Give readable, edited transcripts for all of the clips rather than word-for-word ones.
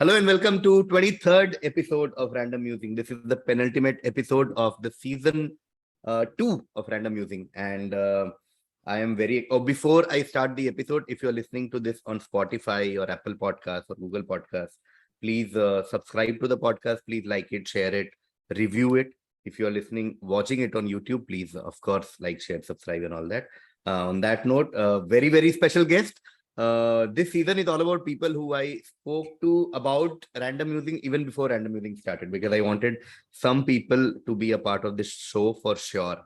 Hello and welcome to 23rd episode of Random Musing. This is the penultimate episode of the season 2 of Random Musing. And I am before I start the episode, if you're listening to this on Spotify or Apple Podcasts or Google Podcasts, please subscribe to the podcast. Please like it, share it, review it. If you're watching it on YouTube, please, of course, like, share, subscribe and all that. On that note, very special guest. This season is all about people who I spoke to about Random Musing even before Random Musing started, because I wanted some people to be a part of this show for sure.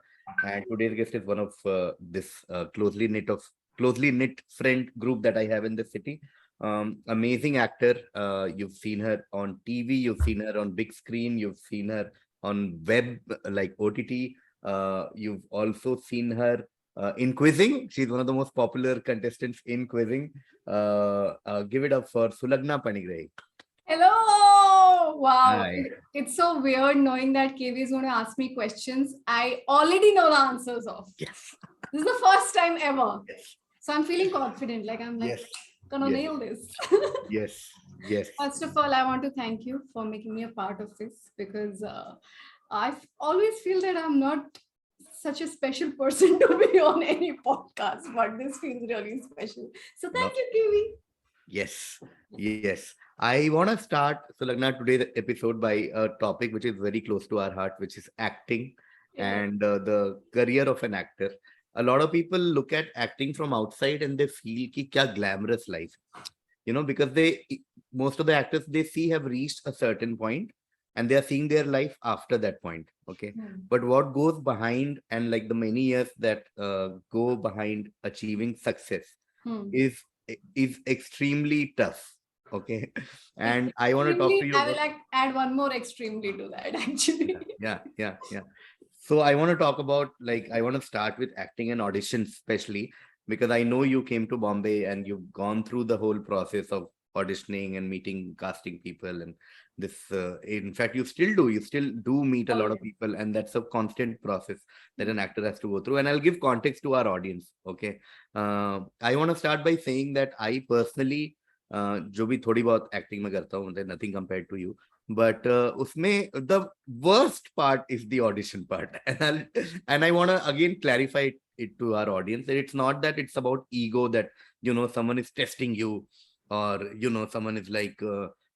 And today's guest is one of this closely knit friend group that I have in the city. Amazing actor. You've seen her on TV, you've seen her on big screen, you've seen her on web like OTT. You've also seen her in quizzing. She's one of the most popular contestants in quizzing. Give it up for Sulagna Panigrahi. Hello! Wow. Hi. It's so weird knowing that KV is going to ask me questions I already know the answers of. Yes. This is the first time ever. Yes. So I'm feeling confident. I'm gonna nail this. Yes. First of all, I want to thank you for making me a part of this, because I always feel that I'm not such a special person to be on any podcast, but this feels really special. So thank you, KV. Yes. I want to start, Sulagna, today's episode by a topic which is very close to our heart, which is acting and the career of an actor. A lot of people look at acting from outside and they feel ki kya glamorous life, because most of the actors they see have reached a certain point and they are seeing their life after that point. Okay. But what goes behind, and like the many years that go behind achieving success is extremely tough. Okay. And I want to talk to you. I will add one more extremely to that, actually. Yeah. So I want to talk about, I want to start with acting and auditions, especially because I know you came to Bombay and you've gone through the whole process of auditioning and meeting casting people, and this in fact you still do meet a lot of people, and that's a constant process that an actor has to go through. And I'll give context to our audience. Okay. I want to start by saying that I personally जो भी थोड़ी बहुत acting में करता हूँ, nothing compared to you, but उसमें the worst part is the audition part. And I want to again clarify it to our audience that it's not that it's about ego, that someone is testing you, or someone is like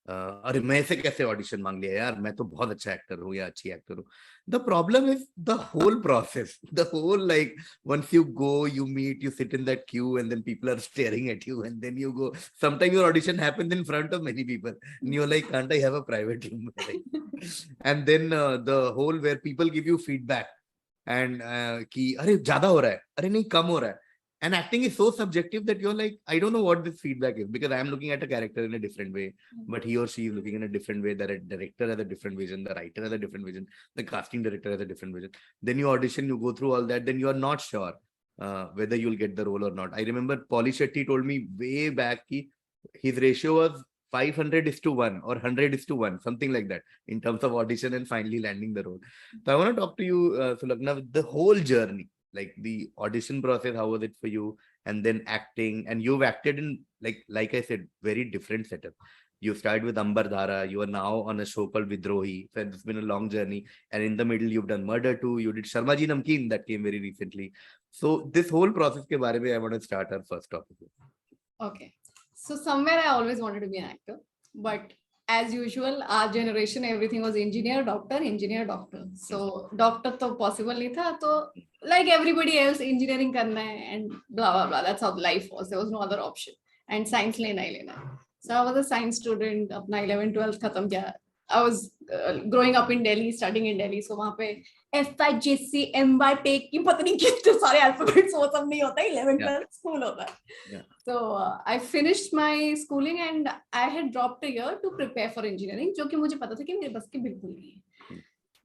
अरे मैं ऐसे कैसे audition मांग लिया यार, मैं तो बहुत अच्छा एक्टर हूँ या अच्छी एक्टर हूँ. The problem is the whole process, the whole, once you go, you meet, you sit in that queue, and then people are staring at you, and then you go. Sometimes your audition happens in front of many people and you're like, can't I have a private room? And then the whole where people give you feedback and कि अरे ज्यादा हो रहा है, अरे नहीं कम हो रहा है. And acting is so subjective that you're like, I don't know what this feedback is, because I am looking at a character in a different way, but he or she is looking in a different way. The director has a different vision, the writer has a different vision, the casting director has a different vision. Then you audition, you go through all that, then you are not sure whether you'll get the role or not. I remember Polly Shetty told me way back his ratio was 500:1 or 100:1, something like that, in terms of audition and finally landing the role. So I want to talk to you, Sulagna, the whole journey. Like the audition process, how was it for you? And then acting, and you've acted in, like I said, very different setup. You started with Ambar Dhara, you are now on a show called Vidrohi. So it's been a long journey. And in the middle, you've done Murder 2, you did Sharma Ji Namkeen, that came very recently. So this whole process ke baare mein, I want to start our first topic. Okay. So somewhere I always wanted to be an actor, but as usual, our generation, everything was engineer, doctor. So doctor to possible nahi tha. So like everybody else, engineering karna hai and blah, blah, blah. That's how life was. There was no other option. And science lena hi lena. So I was a science student. Apna 11th, 12th khatam kiya. I was growing up in Delhi, studying in Delhi. So वहाँ पे FIJC, MYPEC की पता नहीं कितने सारे alphabets वो सब नहीं होता. 11th, 12th school होता है. So I finished my schooling and I had dropped a year to prepare for engineering, जो कि मुझे पता था कि मेरे बस की बिल्कुल नहीं है.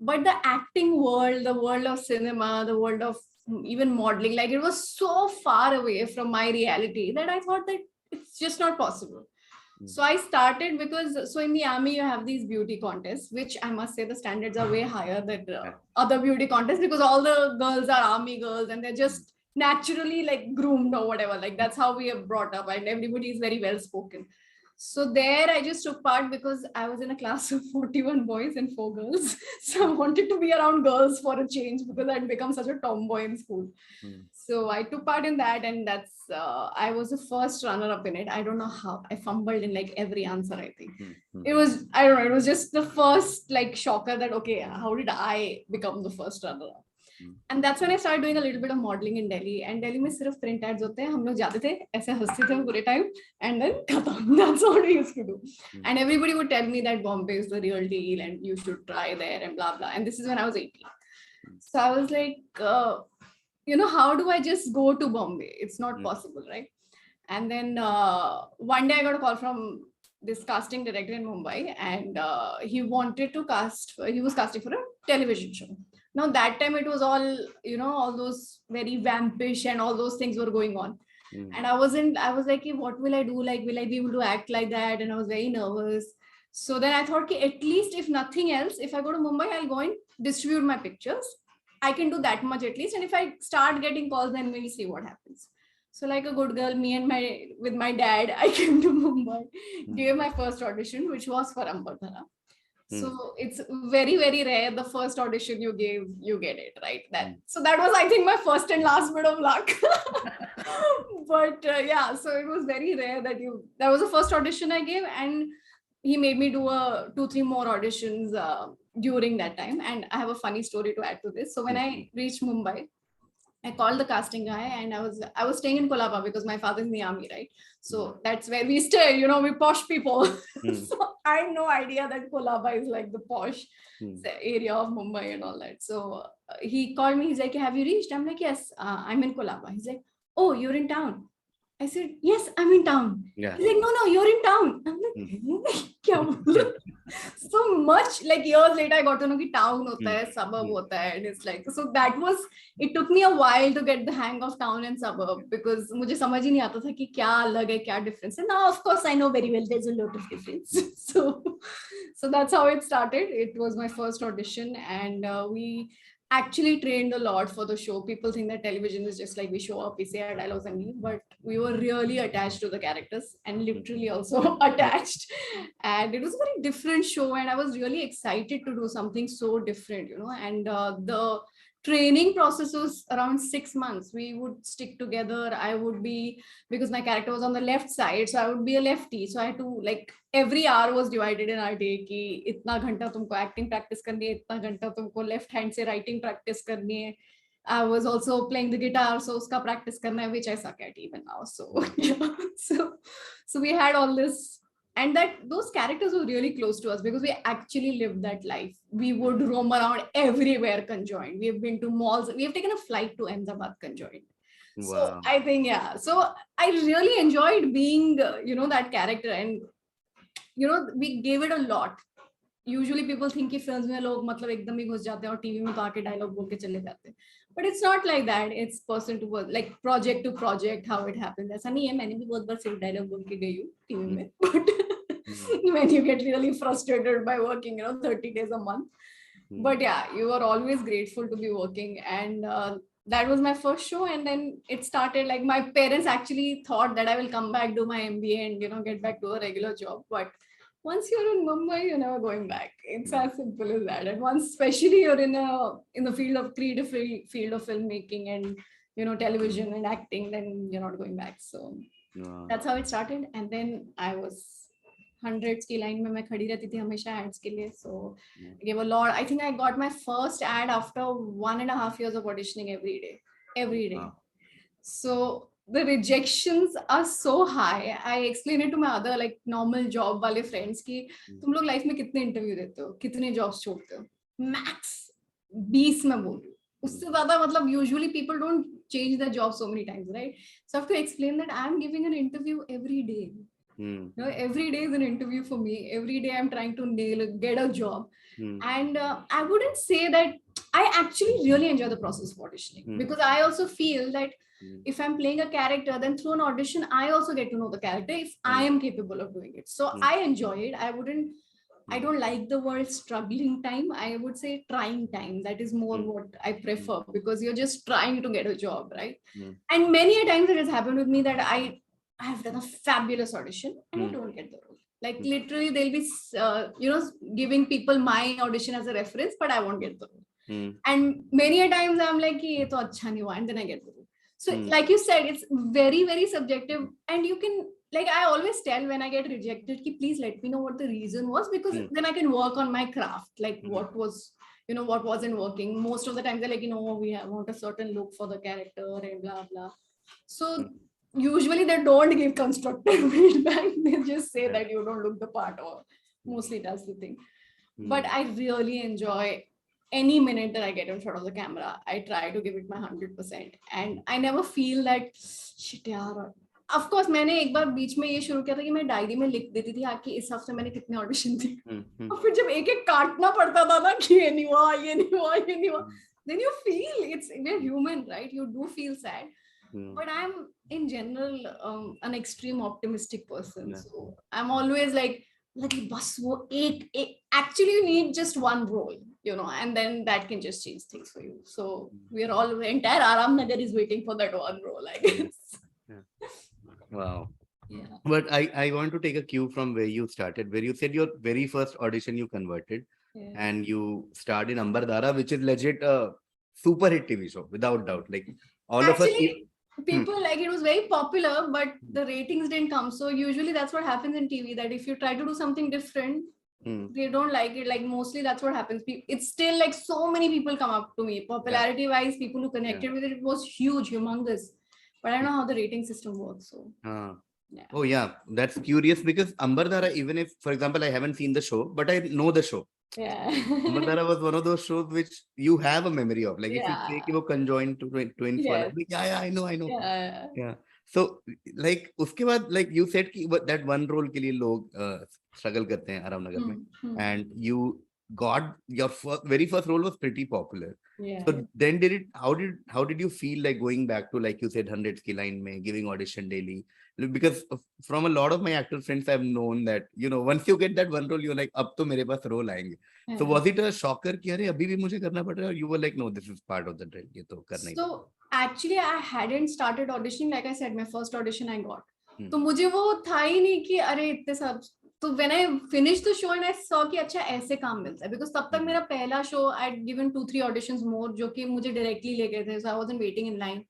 But the acting world, the world of cinema, the world of even modeling, it was so far away from my reality that I thought that it's just not possible. So I started because, in the army, you have these beauty contests, which I must say the standards are way higher than other beauty contests, because all the girls are army girls and they're just naturally groomed or whatever. That's how we are brought up, and everybody is very well spoken. So there I just took part because I was in a class of 41 boys and 4 girls. So I wanted to be around girls for a change because I'd become such a tomboy in school. So I took part in that, and that's I was the first runner up in it. I don't know how I fumbled in like every answer. I think it was, I don't know, it was just the first like shocker that okay, how did I become the first runner up? And that's when I started doing a little bit of modeling in Delhi. And Delhi में सिर्फ print ads होते हैं, हम लोग जाते थे ऐसे हंसते थे पूरे time and then खत्म. That's what we used to do. And everybody would tell me that Bombay is the real deal and you should try there and blah blah. And this is when I was 18. So I was like, how do I just go to Bombay? It's not possible, right? And then one day I got a call from this casting director in Mumbai, and he wanted to he was casting for a television show. Now that time it was all, all those very vampish and all those things were going on. And I was like, what will I do? Like, will I be able to act like that? And I was very nervous. So then I thought, at least if nothing else, if I go to Mumbai, I'll go and distribute my pictures. I can do that much at least. And if I start getting calls, then we'll see what happens. So like a good girl, with my dad, I came to Mumbai, gave my first audition, which was for Ambardhara. So it's very, very rare. The first audition you gave, you get it, right? So that was, I think, my first and last bit of luck. But yeah, so it was very rare that was the first audition I gave, and he made me do 2-3 more auditions during that time. And I have a funny story to add to this. So when I reached Mumbai, I called the casting guy, and I was staying in Kolaba because my father's in the army, right? So that's where we stay, we posh people. So I had no idea that Kolaba is like the posh area of Mumbai and all that. So he called me, he's like, have you reached? I'm like, yes, I'm in Kolaba. He's like, oh, you're in town. I said, yes, I'm in town. Yeah. He's like, no, you're in town. I'm like, so much, like years later, I got to know that town hota hai, suburb hota hai, and it's like, so it took me a while to get the hang of town and suburb because मुझे समझ ही नहीं आता था कि क्या अलग है, क्या difference है. Now, of course, I know very well there's a lot of difference. So that's how it started. It was my first audition, and we actually trained a lot for the show. People think that television is just like we show up, we say our dialogues and leave, but we were really attached to the characters and literally also attached. And it was a very different show, and I was really excited to do something so different, and the training process was around 6 months. We would stick together. I would be, because my character was on the left side, so I would be a lefty. So I had to, like, every hour was divided in our day ki itna ghanta tumko acting practice karni hai, itna ghanta tumko left hand se writing practice karni hai. I was also playing the guitar, so uska practice karna hai, which I suck at even now. So yeah. So we had all this. And those characters were really close to us because we actually lived that life. We would roam around everywhere conjoined. We have been to malls. We have taken a flight to Ahmedabad conjoined. Wow. So I think, yeah. So I really enjoyed being, that character. And, we gave it a lot. Usually people think कि films में लोग मतलब एकदम ही घुस जाते हैं और TV में तो आके dialogue बोल के चले जाते हैं. But it's not like that. It's person to person, like project to project, how it happens. ऐसा नहीं है. मैंने भी बहुत बार सिर्फ dialogue बोल के गई हूँ टीवी में. But when you get really frustrated by working, 30 days a month. But yeah, you are always grateful to be working. And that was my first show. And then it started, like, my parents actually thought that I will come back, do my MBA and, get back to a regular job. But once you're in Mumbai, you're never going back. It's as simple as that. And once, especially you're in the field of creative field of filmmaking and, television and acting, then you're not going back. So that's how it started. And then I was hundreds की line में मैं खड़ी रहती थी हमेशा ads के लिए. So I gave a lot. I think I got my first ad after 1.5 years of auditioning every day. Wow. So the rejections are so high. I explained it to my other like normal job वाले friends कि तुम लोग life में कितने interview देते हो, कितने jobs छोड़ते हो? Max 20 मैं बोल रही हूँ. उससे ज़्यादा मतलब usually people don't change their job so many times, right? So I have to explain that I'm giving an interview every day. Every day is an interview for me. Every day I'm trying to get a job. And I wouldn't say that I actually really enjoy the process of auditioning because I also feel that if I'm playing a character, then through an audition, I also get to know the character if I am capable of doing it. So I enjoy it. I don't like the word struggling time. I would say trying time. That is more what I prefer because you're just trying to get a job, right? And many a times it has happened with me that I I have done a fabulous audition and I don't get the role. Like literally they'll be, giving people my audition as a reference, but I won't get the role. And many a times I'm like, ye to acha nahi hua, and then I get the role. So like you said, it's very, very subjective. And you can, like I always tell when I get rejected, ki please let me know what the reason was, because then I can work on my craft. Like what was, what wasn't working. Most of the time they're like, we want a certain look for the character and blah, blah. So usually they don't give constructive feedback. They just say that you don't look the part, or mostly that's the thing. But I really enjoy any minute that I get in front of the camera. I try to give it my 100%. And I never feel that, shit yaar. Of course, मैंने एक बार बीच में ये शुरू किया था कि मैं diary में लिख देती थी कि इस हफ्ते मैंने कितने ऑडिशन थे, और फिर जब एक एक काटना पड़ता था ना कि ये नहीं हुआ, ये नहीं हुआ, ये नहीं हुआ, then you feel, we're human, right? You do feel sad. But I'm in general an extreme optimistic person. So I'm always like bus wo actually you need just one role, and then that can just change things for you. So we're all, entire Aram Nagar is waiting for that one role, I guess. Wow. Yeah. But I want to take a cue from where you started, where you said your very first audition you converted, and you starred in Ambar Dara, which is legit a super hit TV show, without doubt. Like all of us. People like it was very popular, but the ratings didn't come. So usually that's what happens in TV, that if you try to do something different, they don't like it. Like mostly that's what happens. It's still like so many people come up to me. Popularity wise, people who connected with it was huge, humongous. But I don't know how the rating system works. So Oh yeah, that's curious, because Ambar Dara, even if, for example, I haven't seen the show, but I know the show. Yeah. Ambar Dara was one of those shows which you have a memory of. Like if you say कि वो conjoined to twins, yeah, I know. Yeah. So like उसके बाद, like you said कि that one role के लिए लोग struggle करते हैं आराम नगर में, and you got your very first role was pretty popular. So then how did you feel like going back to, like you said, 100 ki line mein, giving audition daily? Because from a lot of my actor friends, I've known that, once you get that one role, you're like, ab to mere paas role aayenge. So was it a shocker कि अरे अभी भी मुझे करना पड़ रहा है, or you were like, no, this is part of the drill, ये तो करना ही. So actually I hadn't started auditioning. Like I said, my first audition I got. तो मुझे वो था ही नहीं कि अरे इतने सब. So when I finished the show and I saw कि अच्छा ऐसे काम मिलता है, because तब तक मेरा पहला show I'd given 2-3 auditions more जो कि मुझे directly ले गए थे. So I wasn't waiting in line,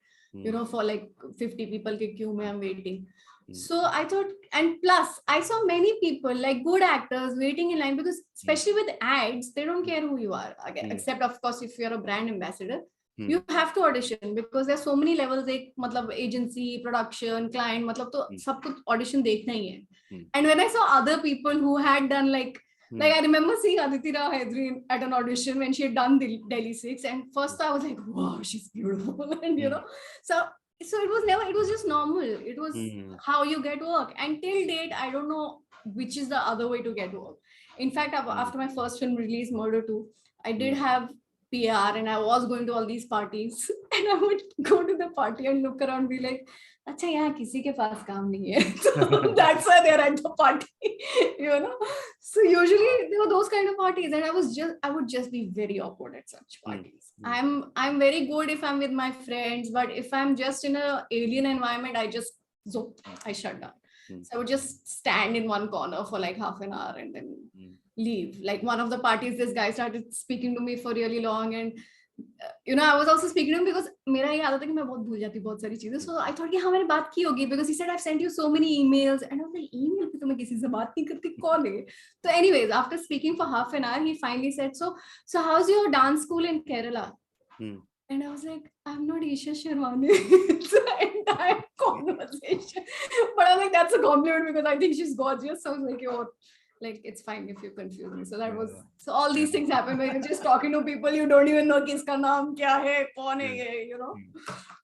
for like 50 people के queue में I'm waiting. So I thought, and plus I saw many people, like good actors, waiting in line, because especially with ads, they don't care who you are, except of course if you're a brand ambassador. You have to audition, because there's so many levels. एक मतलब agency, production, client, मतलब तो सबको audition देखना ही है. And when I saw other people who had done like I remember seeing Aditi Rao Hydari at an audition when she had done Delhi 6, and first I was like, wow, she's beautiful, and so it was just normal. It was how you get work. And till date, I don't know which is the other way to get work. In fact, after my first film release, Murder 2, I did have PR, and I was going to all these parties, and I would go to the party and look around and be like, अच्छा यहाँ किसी के पास काम नहीं है. So that's why they're at the party, So usually there were those kind of parties, and I would just be very awkward at such parties. I'm very good if I'm with my friends, but if I'm just in a alien environment, I shut down. So I would just stand in one corner for like half an hour and then leave. Like one of the parties, this guy started speaking to me for really long, and I was also speaking to him because मेरा ये आदत है कि मैं बहुत भूल जाती हूँ बहुत सारी चीजें. So I thought कि हाँ मैंने बात की होगी, because he said I've sent you so many emails, and I was like, email पे तो मैं किसी से बात नहीं करती, कौन है? So anyways, after speaking for half an hour, he finally said, so how's your dance school in Kerala? And I was like, I'm not Isha Sharmani. It's the entire conversation. But I was like, that's a compliment, because I think she's gorgeous. So I was like, like it's fine if you confuse me. So that was, so all these things happen when you're just talking to people, you don't even know kiska naam kya hai, kaun hai ye,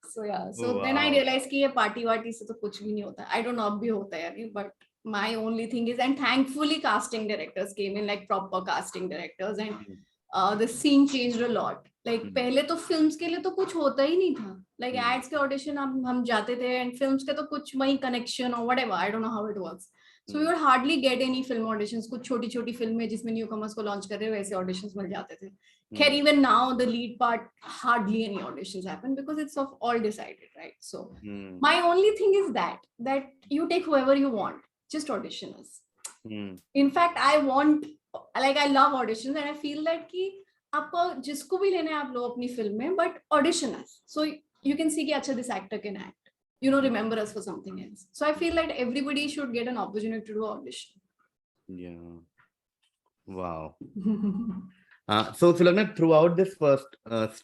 So yeah, so then I realized कि ये party वार्टी से तो कुछ भी नहीं होता. I don't know अब भी होता है अभी, but my only thing is, and thankfully casting directors came in, like proper casting directors, and the scene changed a lot. Like पहले तो films के लिए तो कुछ होता ही नहीं था. Like ads के audition हम जाते थे, and films के तो कुछ वही connection or whatever. I don't know how it works. So we would hardly get any film auditions. कुछ छोटी छोटी फिल्में जिसमें newcomers को launch कर रहे वैसे auditions मिल जाते थे. खैर, even now the lead part hardly any auditions happen because it's of all decided, right? So my only thing is that you take whoever you want, just audition us. In fact, I love auditions and I feel that कि आपको जिसको भी लेना है आप लो अपनी film में, but audition us so you can see कि अच्छा this actor can act. Remember us for something else. So I feel that everybody should get an opportunity to do audition. Yeah. Wow. So Sulagna, throughout this first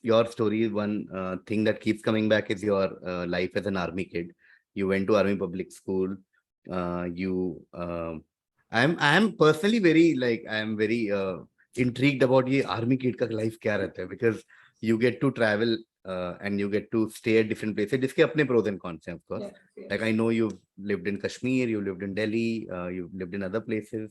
your story, one thing that keeps coming back is your life as an army kid. You went to army public school. I am personally very intrigued about ये army kid का life क्या रहता है, because you get to travel and you get to stay at different places. जिसके अपने pros and cons हैं, of course. Yes. Like I know you've lived in Kashmir, you lived in Delhi, you've lived in other places.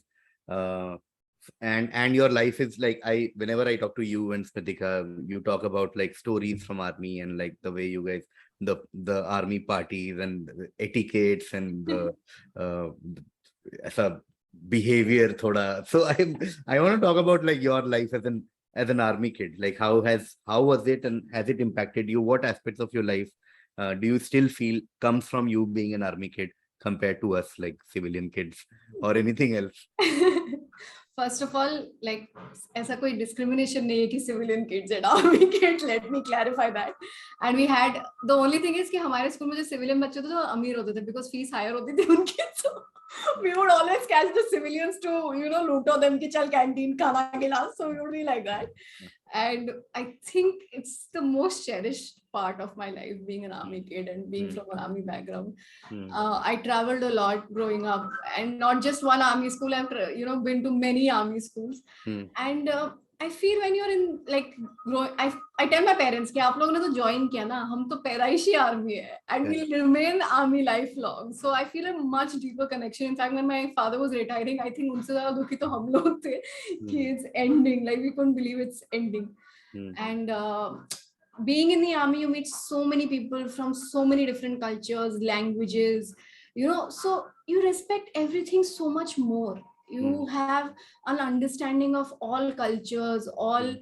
And your life is like, whenever I talk to you and Smritika, you talk about like stories from army and like the way you guys, the army parties and the etiquettes and as a behavior thoda. So I want to talk about like your life as an army kid. Like how was it, and has it impacted you? What aspects of your life do you still feel comes from you being an army kid compared to us like civilian kids or anything else? First of all, like ऐसा कोई discrimination नहीं है कि civilian kids and army kids. Let me clarify that. And we had, the only thing is कि हमारे school में जो civilian बच्चे थे वो अमीर होते थे because fees higher होती थी उनकी. So we would always catch the civilians to लूटो them कि चल canteen खाना खिला. So we would be like that. And I think it's the most cherished part of my life, being an army kid and being from an army background. I traveled a lot growing up, and not just one army school. I've been to many army schools. And I feel when you're in like I tell my parents कि आप लोगों ने तो join किया ना, हम तो पैदाइशी army है, and we'll remain army lifelong. So I feel a much deeper connection. In fact, when my father was retiring, I think उनसे ज़्यादा दुखी तो हम लोग थे कि it's ending. Like we couldn't believe it's ending. And being in the army, you meet so many people from so many different cultures, languages. So you respect everything so much more. You have an understanding of all cultures, all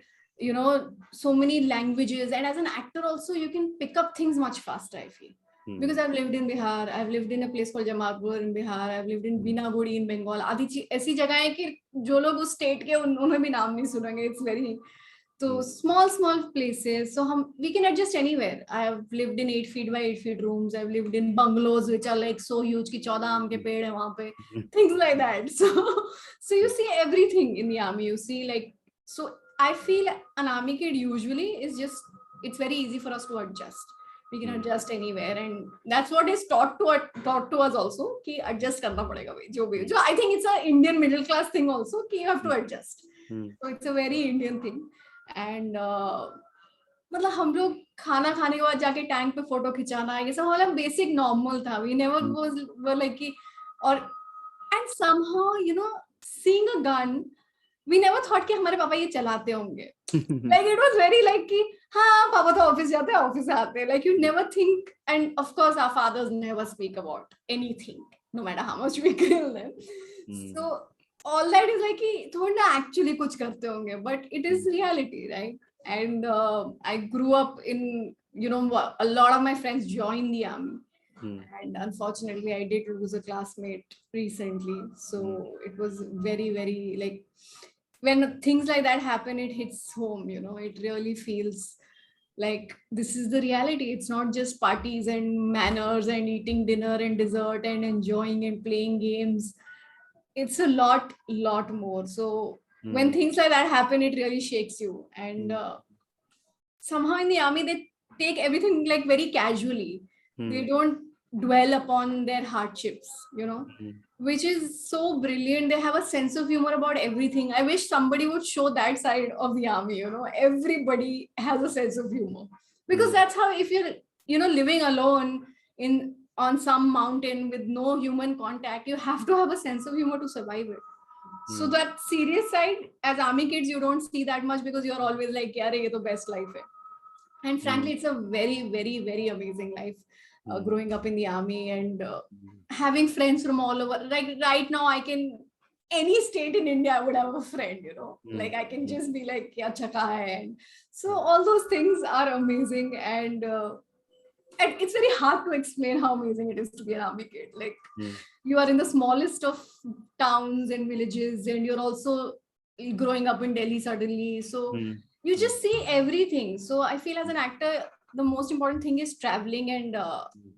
so many languages, and as an actor also you can pick up things much faster, I feel. Because I've lived in Bihar, I've lived in a place called Jamalpur in Bihar, I've lived in Binagudi in Bengal. आदि ऐसी जगह है कि जो लोग उस state के उन्होंने भी नाम नहीं सुनेंगे. It's very so small places. So we can adjust anywhere. I have lived in 8 feet by 8 feet rooms. I've lived in bungalows which are like so huge कि 14 आम के पेड़ हैं वहाँ पे. Things like that. So you see everything in the army. You see like, so I feel an army kid usually is just, it's very easy for us to adjust. We can adjust anywhere, and that's what is taught to us also कि adjust करना पड़ेगा भाई जो भी. So I think it's a Indian middle class thing also कि you have to adjust. So it's a very Indian thing. And मतलब हम लोग खाना खाने के बाद जाके टैंक पे फोटो खिंचाना, ये सब मतलब बेसिक नॉर्मल था. We never were like कि, और and somehow seeing a gun, we never thought कि हमारे पापा ये चलाते होंगे. Like it was very like कि हाँ पापा तो ऑफिस जाते हैं ऑफिस से आते हैं. Like you never think, and of course our fathers never speak about anything no matter how much we grill them. So all that is like कि थोड़ा ना actually कुछ करते होंगे, but it is reality, right? And I grew up in a lot of my friends joined the army. And unfortunately I did lose a classmate recently. So it was very, very like, when things like that happen, it hits home. It really feels like this is the reality. It's not just parties and manners and eating dinner and dessert and enjoying and playing games. It's a lot more. So when things like that happen, it really shakes you. And somehow in the army they take everything like very casually. They don't dwell upon their hardships, which is so brilliant. They have a sense of humor about everything. I wish somebody would show that side of the army. Everybody has a sense of humor, because that's how, if you're living alone on some mountain with no human contact, you have to have a sense of humor to survive it. So that serious side, as army kids, you don't see that much because you're always like, yaar, ye to best life hai. And frankly, it's a very, very, very amazing life growing up in the army. And having friends from all over. Like right now, I can, any state in India, I would have a friend, you know, like I can just be like, yeah, chaka hai. And so all those things are amazing. And it's very hard to explain how amazing it is to be an army kid. Like you are in the smallest of towns and villages, and you're also growing up in Delhi suddenly. So you just see everything. So I feel as an actor, the most important thing is traveling and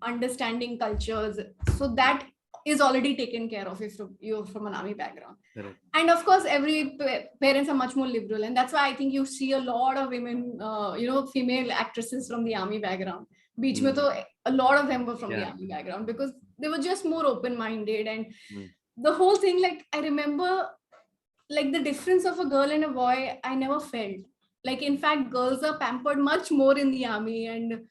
understanding cultures. So that is already taken care of if you're from an army background. Correct. And of course, every parents are much more liberal, and that's why I think you see a lot of women, female actresses from the army background. Beach mein to a lot of them were from the army background because they were just more open-minded. And the whole thing, like I remember, like the difference of a girl and a boy, I never felt. Like in fact, girls are pampered much more in the army, and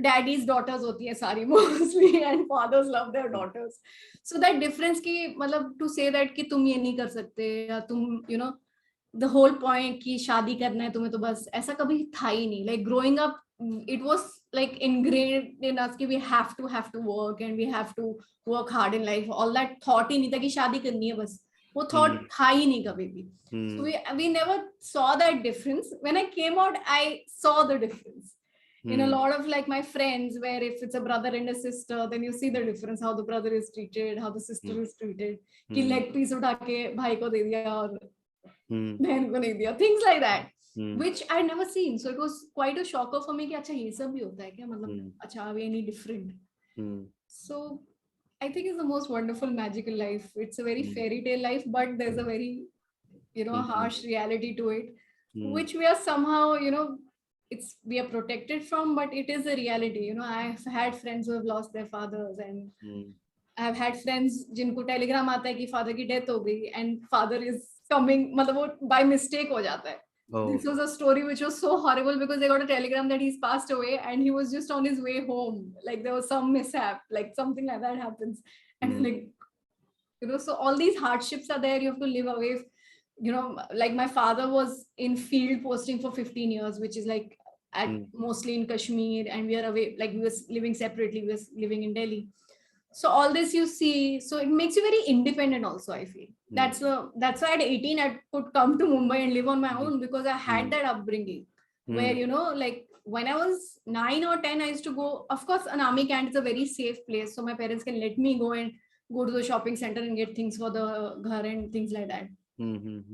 daddy's daughters hoti hai sari mostly, and fathers love their daughters. So that difference ki, matlab, to say that ki tum ye nahi kar sakte, ya tum, you know, the whole point ki shaadi karna hai tumhe to bas, aisa kabhi tha hi nahi. Like growing up, it was like ingrained in us ki we have to work and we have to work hard in life. All that thought hi nahi tha ki shaadi karni hai bas. वो thought था ही नहीं कभी भी. So we never saw that difference. When I came out, I saw the difference in a lot of like my friends, where if it's a brother and a sister, then you see the difference, how the brother is treated, how the sister is treated. कि leg piece उठा के भाई को दे दिया और बहन को नहीं दिया, things like that, which I never seen. So it was quite a shocker for me कि अच्छा ये सब भी होता है क्या, मतलब अच्छा we any different. So I think it's the most wonderful, magical life. It's a very fairy tale life, but there's a very, harsh reality to it, which we are somehow, we are protected from, but it is a reality. I've had friends who have lost their fathers, and I've had friends जिनको telegram आता है कि father की death हो गई, and father is coming, मतलब वो by mistake हो जाता है. Oh. This was a story which was so horrible because they got a telegram that he's passed away and he was just on his way home. Like there was some mishap, like something like that happens. And so all these hardships are there. You have to live away. Like my father was in field posting for 15 years, which is like mostly in Kashmir, and we are away, like we were living separately, we were living in Delhi. So all this you see, so it makes you very independent also, I feel. That's why at 18 I could come to Mumbai and live on my own, because I had that upbringing where, like when I was 9 or 10, I used to go, of course, an army camp is a very safe place. So my parents can let me go and go to the shopping center and get things for the ghar and things like that.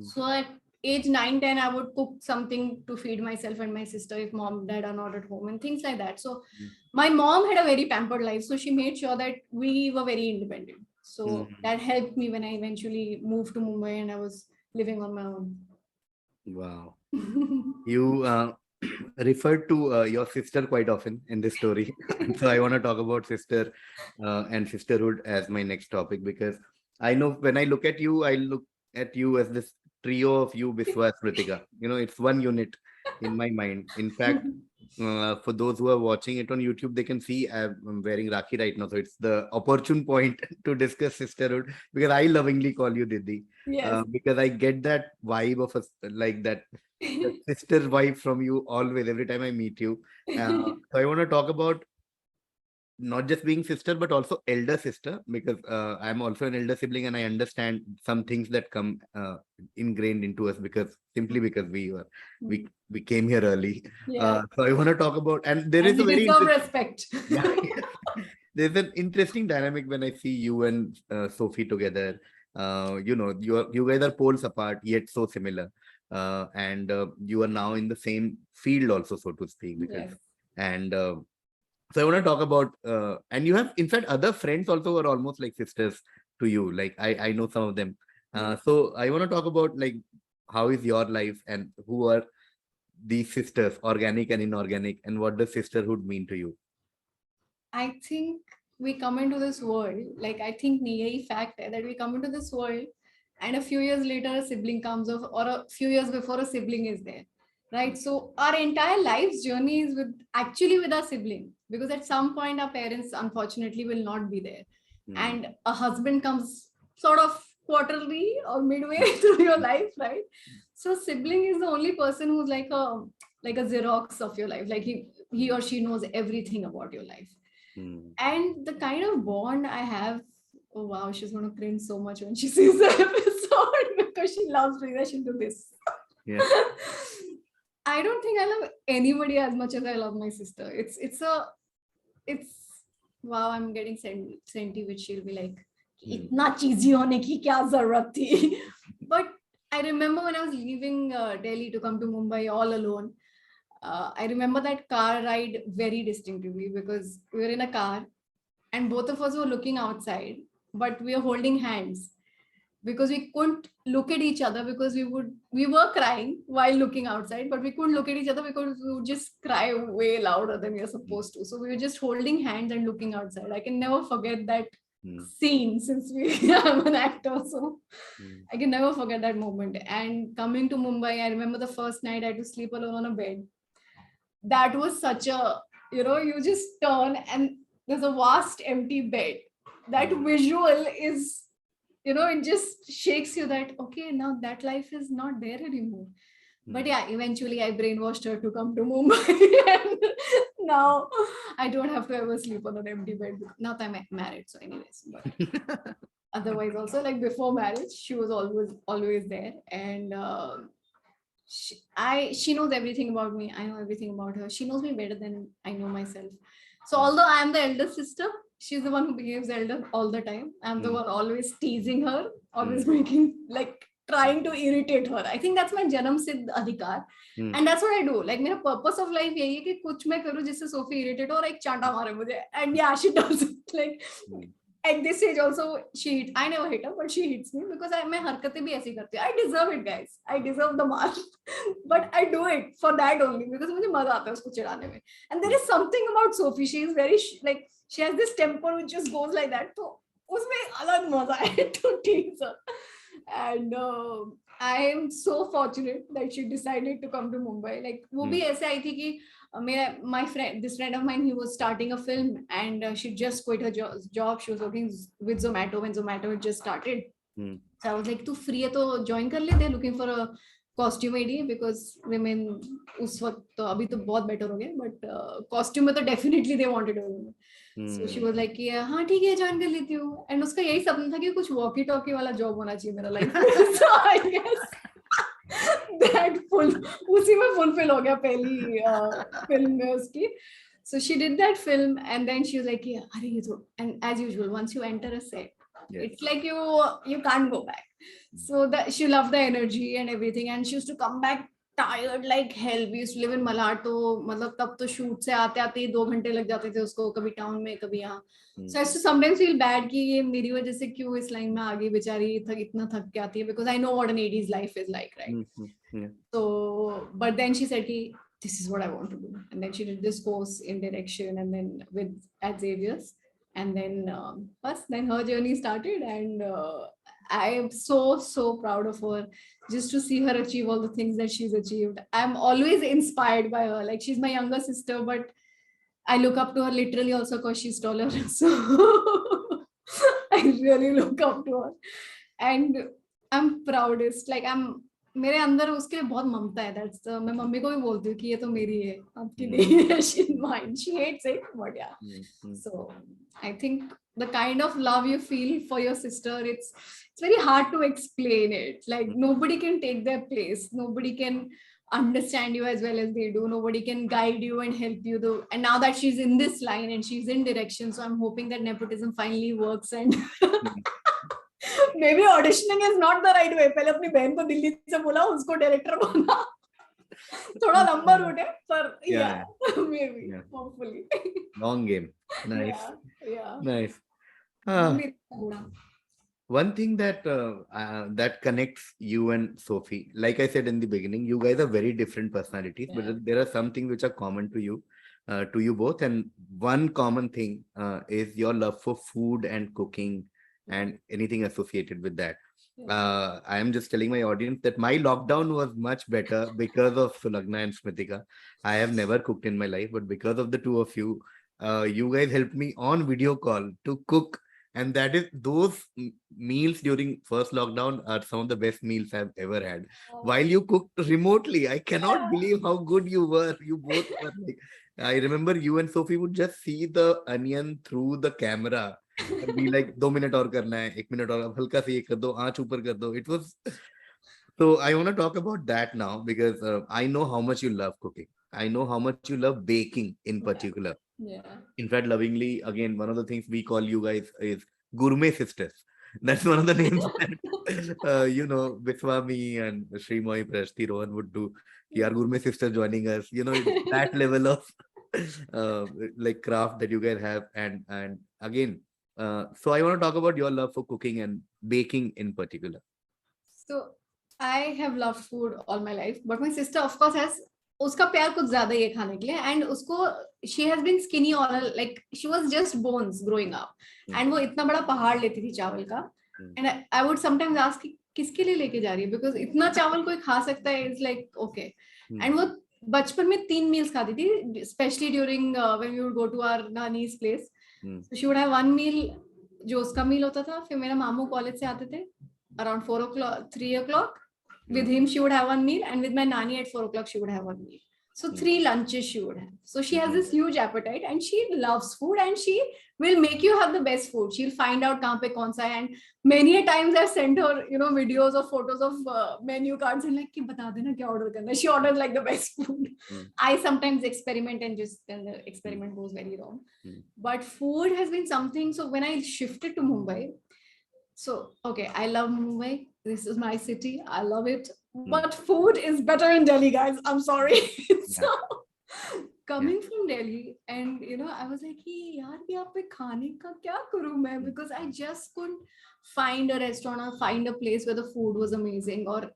So at age 9, 10, I would cook something to feed myself and my sister if mom, dad are not at home and things like that. So my mom had a very pampered life. So she made sure that we were very independent. So that helped me when I eventually moved to Mumbai and I was living on my own. Wow. You referred to your sister quite often in this story. So I want to talk about sister and sisterhood as my next topic, because I know when I look at you as this trio of you, Biswa, Kritika. It's one unit in my mind. In fact, for those who are watching it on YouTube, they can see I'm wearing Rakhi right now. So it's the opportune point to discuss sisterhood, because I lovingly call you Didi. Yes. Because I get that vibe of like that sister vibe from you always, every time I meet you. So I want to talk about not just being sister, but also elder sister, because I'm also an elder sibling, and I understand some things that come ingrained into us because we came here early. Yeah. So I want to talk about, and there is a very respect. Yeah, there's an interesting dynamic when I see you and Sophie together. You guys are poles apart yet so similar, and you are now in the same field also, so to speak. Because so I want to talk about, and you have, in fact, other friends also who are almost like sisters to you. Like I know some of them. So I want to talk about like how is your life and who are these sisters, organic and inorganic, and what does sisterhood mean to you? I think we come into this world, like I think Niyahi fact hai that we come into this world and a few years later a sibling comes off, or a few years before a sibling is there. Right. So our entire life's journey is with our sibling, because at some point our parents unfortunately will not be there. And a husband comes sort of quarterly or midway through your life, right? So sibling is the only person who's like a Xerox of your life. Like he or she knows everything about your life. And the kind of bond I have oh wow, she's going to cringe so much when she sees the episode because she loves doing that. She'll do this. Yeah. I don't think I love anybody as much as I love my sister. It's wow, I'm getting senti, which she'll be like, इतना cheesy होने की क्या जरूरत थी? But I remember when I was leaving Delhi to come to Mumbai all alone. I remember that car ride very distinctively because we were in a car and both of us were looking outside, but we were holding hands because we couldn't look at each other because we were crying while looking outside, but we couldn't look at each other because we would just cry way louder than we are supposed to. So we were just holding hands and looking outside. I can never forget that scene since I'm an actor, so I can never forget that moment. And coming to Mumbai, I remember the first night I had to sleep alone on a bed. That was such a, you just turn and there's a vast empty bed. That visual is, it just shakes you that, okay, now that life is not there anymore. But yeah, eventually I brainwashed her to come to Mumbai. And now I don't have to ever sleep on an empty bed. Not that I'm married, so anyways. But otherwise also, like before marriage, she was always there. And she knows everything about me. I know everything about her. She knows me better than I know myself. So although I am the elder sister, she's the one who behaves elder all the time. I'm the one always teasing her, always trying to irritate her. I think that's my janam siddh adhikar. And that's what I do. Like, my purpose of life is कि कुछ मैं करूँ जिससे Sophie irritate और एक चांटा मारे मुझे. And yeah, she does it. Like, at this age also, I never hit her, but she hits me because मैं हरकतें भी ऐसी करती हूँ. I deserve it, guys. I deserve the mark. But I do it for that only because मुझे मजा आता है उसको चिढ़ाने में. And there is something about Sophie. She is very she has this temper which just goes like that. So उसमें अलग मजा है to tease her. And I am so fortunate that she decided to come to Mumbai. Like, वो भी ऐसे आई थी कि this friend of mine, he was starting a film and she just quit her job. She was working with Zomato when Zomato had just started. So I was like, तू free है तो join कर ले. They're looking for a costume AD because women उस वक्त तो अभी तो बहुत better हो गए, but costume में तो definitely they wanted a woman. So she was like, हाँ ठीक है join कर लेती हूँ. And उसका यही सपना था कि कुछ walkie talkie वाला job होना चाहिए मेरा life. So I guess that उसी में fulfill हो गया पहली film में उसकी. So she did that film and then she was like, अरे ये तो, and as usual, once you enter a set, it's like you can't go back. So that she loved the energy and everything, and she used to come back tired like hell. We used to live in Malad, तो मतलब तब तो shoot से आते आते 2 घंटे लग जाते थे उसको, कभी town में कभी यहाँ. So I used to sometimes feel bad कि ये मेरी वजह से क्यों इस line में आ गई बेचारी, इतना थक के आती है, because I know what an AD's life is like, right? So but then she said कि this is what I want to do, and then she did this course in direction and then at Xavier's, and then then her journey started, and I am so proud of her just to see her achieve all the things that she's achieved. I'm always inspired by her. Like, she's my younger sister, but I look up to her literally also because she's taller. So I really look up to her, and I'm proudest. Like, मेरे अंदर उसके लिए बहुत ममता है. That's मैं mummy को भी बोलती हूँ कि ये तो मेरी है, आपकी नहीं है. She's mine. She hates it, but yeah. So I think the kind of love you feel for your sister, it's very hard to explain it. Like, nobody can take their place. Nobody can understand you as well as they do. Nobody can guide you and help you though. And now that she's in this line and she's in direction, so I'm hoping that nepotism finally works and maybe auditioning is not the right way. पहले अपनी बहन को दिल्ली से बोला, उसको director बना. थोड़ा लंबा रूट है, पर yeah, maybe, hopefully. Long game. Nice. Yeah. Nice. One thing that that connects you and Sophie, like I said in the beginning, you guys are very different personalities, but there are some things which are common to you both, and one common thing is your love for food and cooking and anything associated with that. I am just telling my audience that my lockdown was much better because of Sulagna and Smritika. I have never cooked in my life, but because of the two of you, you guys helped me on video call to cook. And that is, those meals during first lockdown are some of the best meals I've ever had. While you cooked remotely, I cannot believe how good you were. You both were like, I remember you and Sophie would just see the onion through the camera. and be like 2 minute और करना है, 1 minute और, अब हल्का से ये कर दो, आंच ऊपर कर दो. It was so I want to talk about that now because I know how much you love cooking. I know how much you love baking in Yeah. particular. Yeah. In fact, lovingly, again, one of the things we call you guys is gourmet sisters. That's one of the names that, Biswa, me and Shrimoy, Prashti, Rohan would do. Ki our gourmet sister joining us. That level of like craft that you guys have. And again, so I want to talk about your love for cooking and baking in particular. So I have loved food all my life, but my sister, of course, has उसका प्यार कुछ ज्यादा ही है खाने के लिए, and उसको she has been skinny all like she was just bones growing up, and वो इतना बड़ा पहाड़ लेती थी चावल का, and I would sometimes ask कि किसके लिए लेके जा रही है, because इतना चावल कोई खा सकता है, it's like okay, and वो बचपन में 3 meals खाती थी, especially during when we would go to our nani's place, so she would have one meal जो उसका मील होता था, फिर मेरा मामू कॉलेज से आते थे around 4 o'clock, 3 o'clock. With him, she would have one meal, and with my nanny at 4 o'clock, she would have one meal. So 3 lunches she would have. So she has this huge appetite, and she loves food, and she will make you have the best food. She'll find out kahan pe kaun sa hai, and many a times I've sent her, videos or photos of menu cards and like, ki bata dena kya order karna. She orders like the best food. I sometimes experiment and then the experiment goes very wrong. But food has been something. So when I shifted to Mumbai, so, okay, I love Mumbai. This is my city. I love it. But food is better in Delhi, guys. I'm sorry. So, coming from Delhi, and I was like, hey, yaar, yahan pe khane ka kya karu main? Because I just couldn't find a restaurant or find a place where the food was amazing. Or,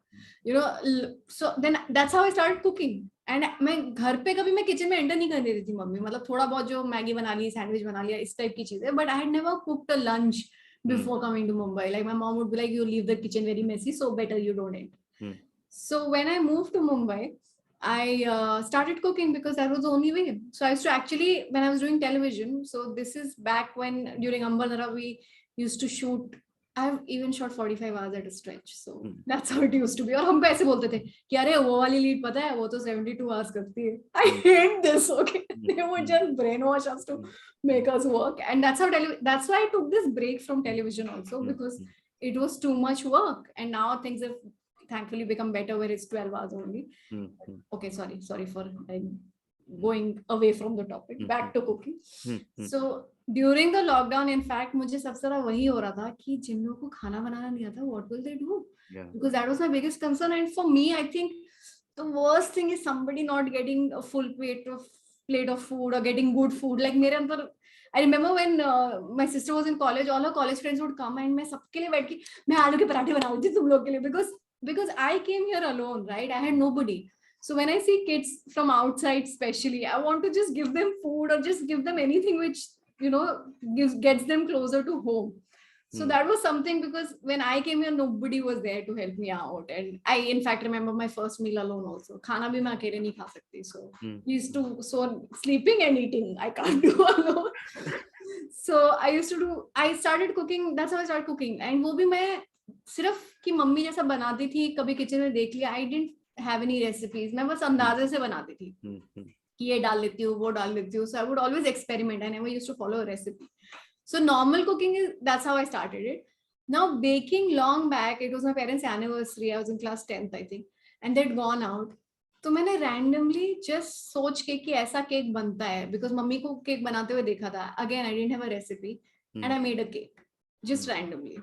so then that's how I started cooking. And मैं घर पे कभी मैं kitchen में enter नहीं करने देती थी मम्मी, मतलब थोड़ा बहुत जो मैगी बना ली, सैंडविच बना लिया, इस टाइप की चीजें, but I had never cooked a lunch before coming to Mumbai. Like my mom would be like, you leave the kitchen very messy, so better you don't enter. So when I moved to Mumbai, I started cooking because that was the only way. So I used to actually, when I was doing television, so this is back when during Ambaldara we used to shoot. I've even shot 45 hours at a stretch. So that's how it used to be. और हमको ऐसे बोलते थे कि अरे वो वाली lead पता है वो तो 72 hours करती है. I hate this. Okay, they would just brainwash us to make us work, and that's how that's why I took this break from television also, because it was too much work, and now things have thankfully become better where it's 12 hours only. Okay, sorry for going away from the topic, back to cooking. So during the lockdown, in fact, मुझे सबसे ज़्यादा वही हो रहा था कि जिन लोगों को खाना बनाना नहीं आता, what will they do? Because that was my biggest concern. And for me, I think the worst thing is somebody not getting a full plate of food or getting good food. Like मेरे अंदर, I remember when my sister was in college, all her college friends would come and मैं सबके लिए बैठ के मैं आलू के पराठे बना रही थी तुम लोग के लिए, because I came here alone, right? I had nobody. So when I see kids from outside, especially, I want to just give them food or just give them anything which gets them closer to home. So that was something, because when I came here, nobody was there to help me out. And I, in fact, remember my first meal alone also. Khana bhi main akele nahi kha sakti. So sleeping and eating, I can't do alone. So I started cooking. That's how I started cooking. And वो भी मैं सिर्फ कि mummy जैसा बनाती थी, कभी kitchen में देख लिया. I didn't have any recipes. मैं बस अंदाजे से बनाती थी कि ये डाल लेती हूँ, वो डाल लेती हूँ. So I would always experiment. I never used to follow a recipe. So normal cooking that's how I started it. Now baking, long back, it was my parents' anniversary. I was in class 10th, I think, and they'd gone out. तो मैंने randomly just सोच के कि ऐसा cake बनता है, because mummy को cake बनाते हुए देखा था. Again, I didn't have a recipe, and I made a cake just randomly.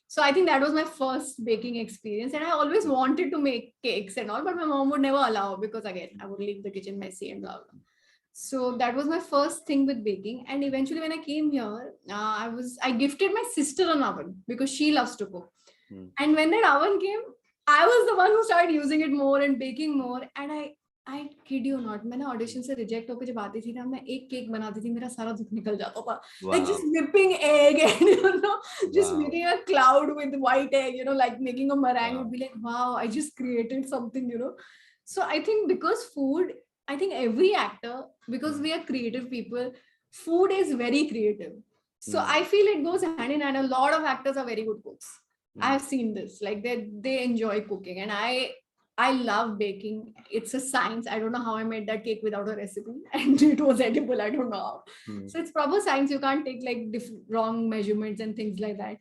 So I think that was my first baking experience, and I always wanted to make cakes and all, but my mom would never allow, because again, I would leave the kitchen messy and blah blah. So that was my first thing with baking. And eventually when I came here, I gifted my sister an oven because she loves to cook. And when that oven came, I was the one who started using it more and baking more. And I kid you not, मैंने audition से reject होकर जब आती थी ना, मैं एक cake बनाती थी, मेरा सारा दुख निकल जाता था. Like just whipping egg and just making a cloud with white egg, like making a meringue, would be like, wow, I just created something, So I think because food, I think every actor, because we are creative people, food is very creative. So I feel it goes hand in hand. A lot of actors are very good cooks. I have seen this, like they enjoy cooking, and I love baking. It's a science. I don't know how I made that cake without a recipe, and it was edible. I don't know how. So it's proper science. You can't take like wrong measurements and things like that.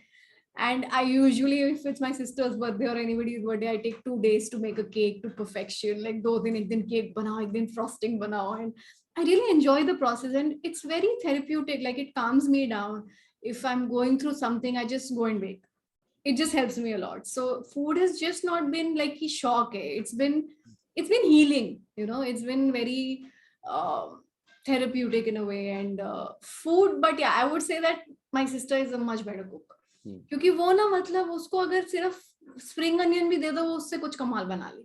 And I usually, if it's my sister's birthday or anybody's birthday, I take 2 days to make a cake to perfection. Like 2 दिन एक दिन cake बनाओ, एक दिन frosting बनाओ, and I really enjoy the process. And it's very therapeutic. Like it calms me down. If I'm going through something, I just go and bake. It just helps me a lot. So food has just not been like a shock. It's been healing. It's been very therapeutic in a way, and food. But yeah, I would say that my sister is a much better cook. क्योंकि वो ना मतलब उसको अगर सिर्फ spring onion भी दे दो वो उससे कुछ कमाल बना ले.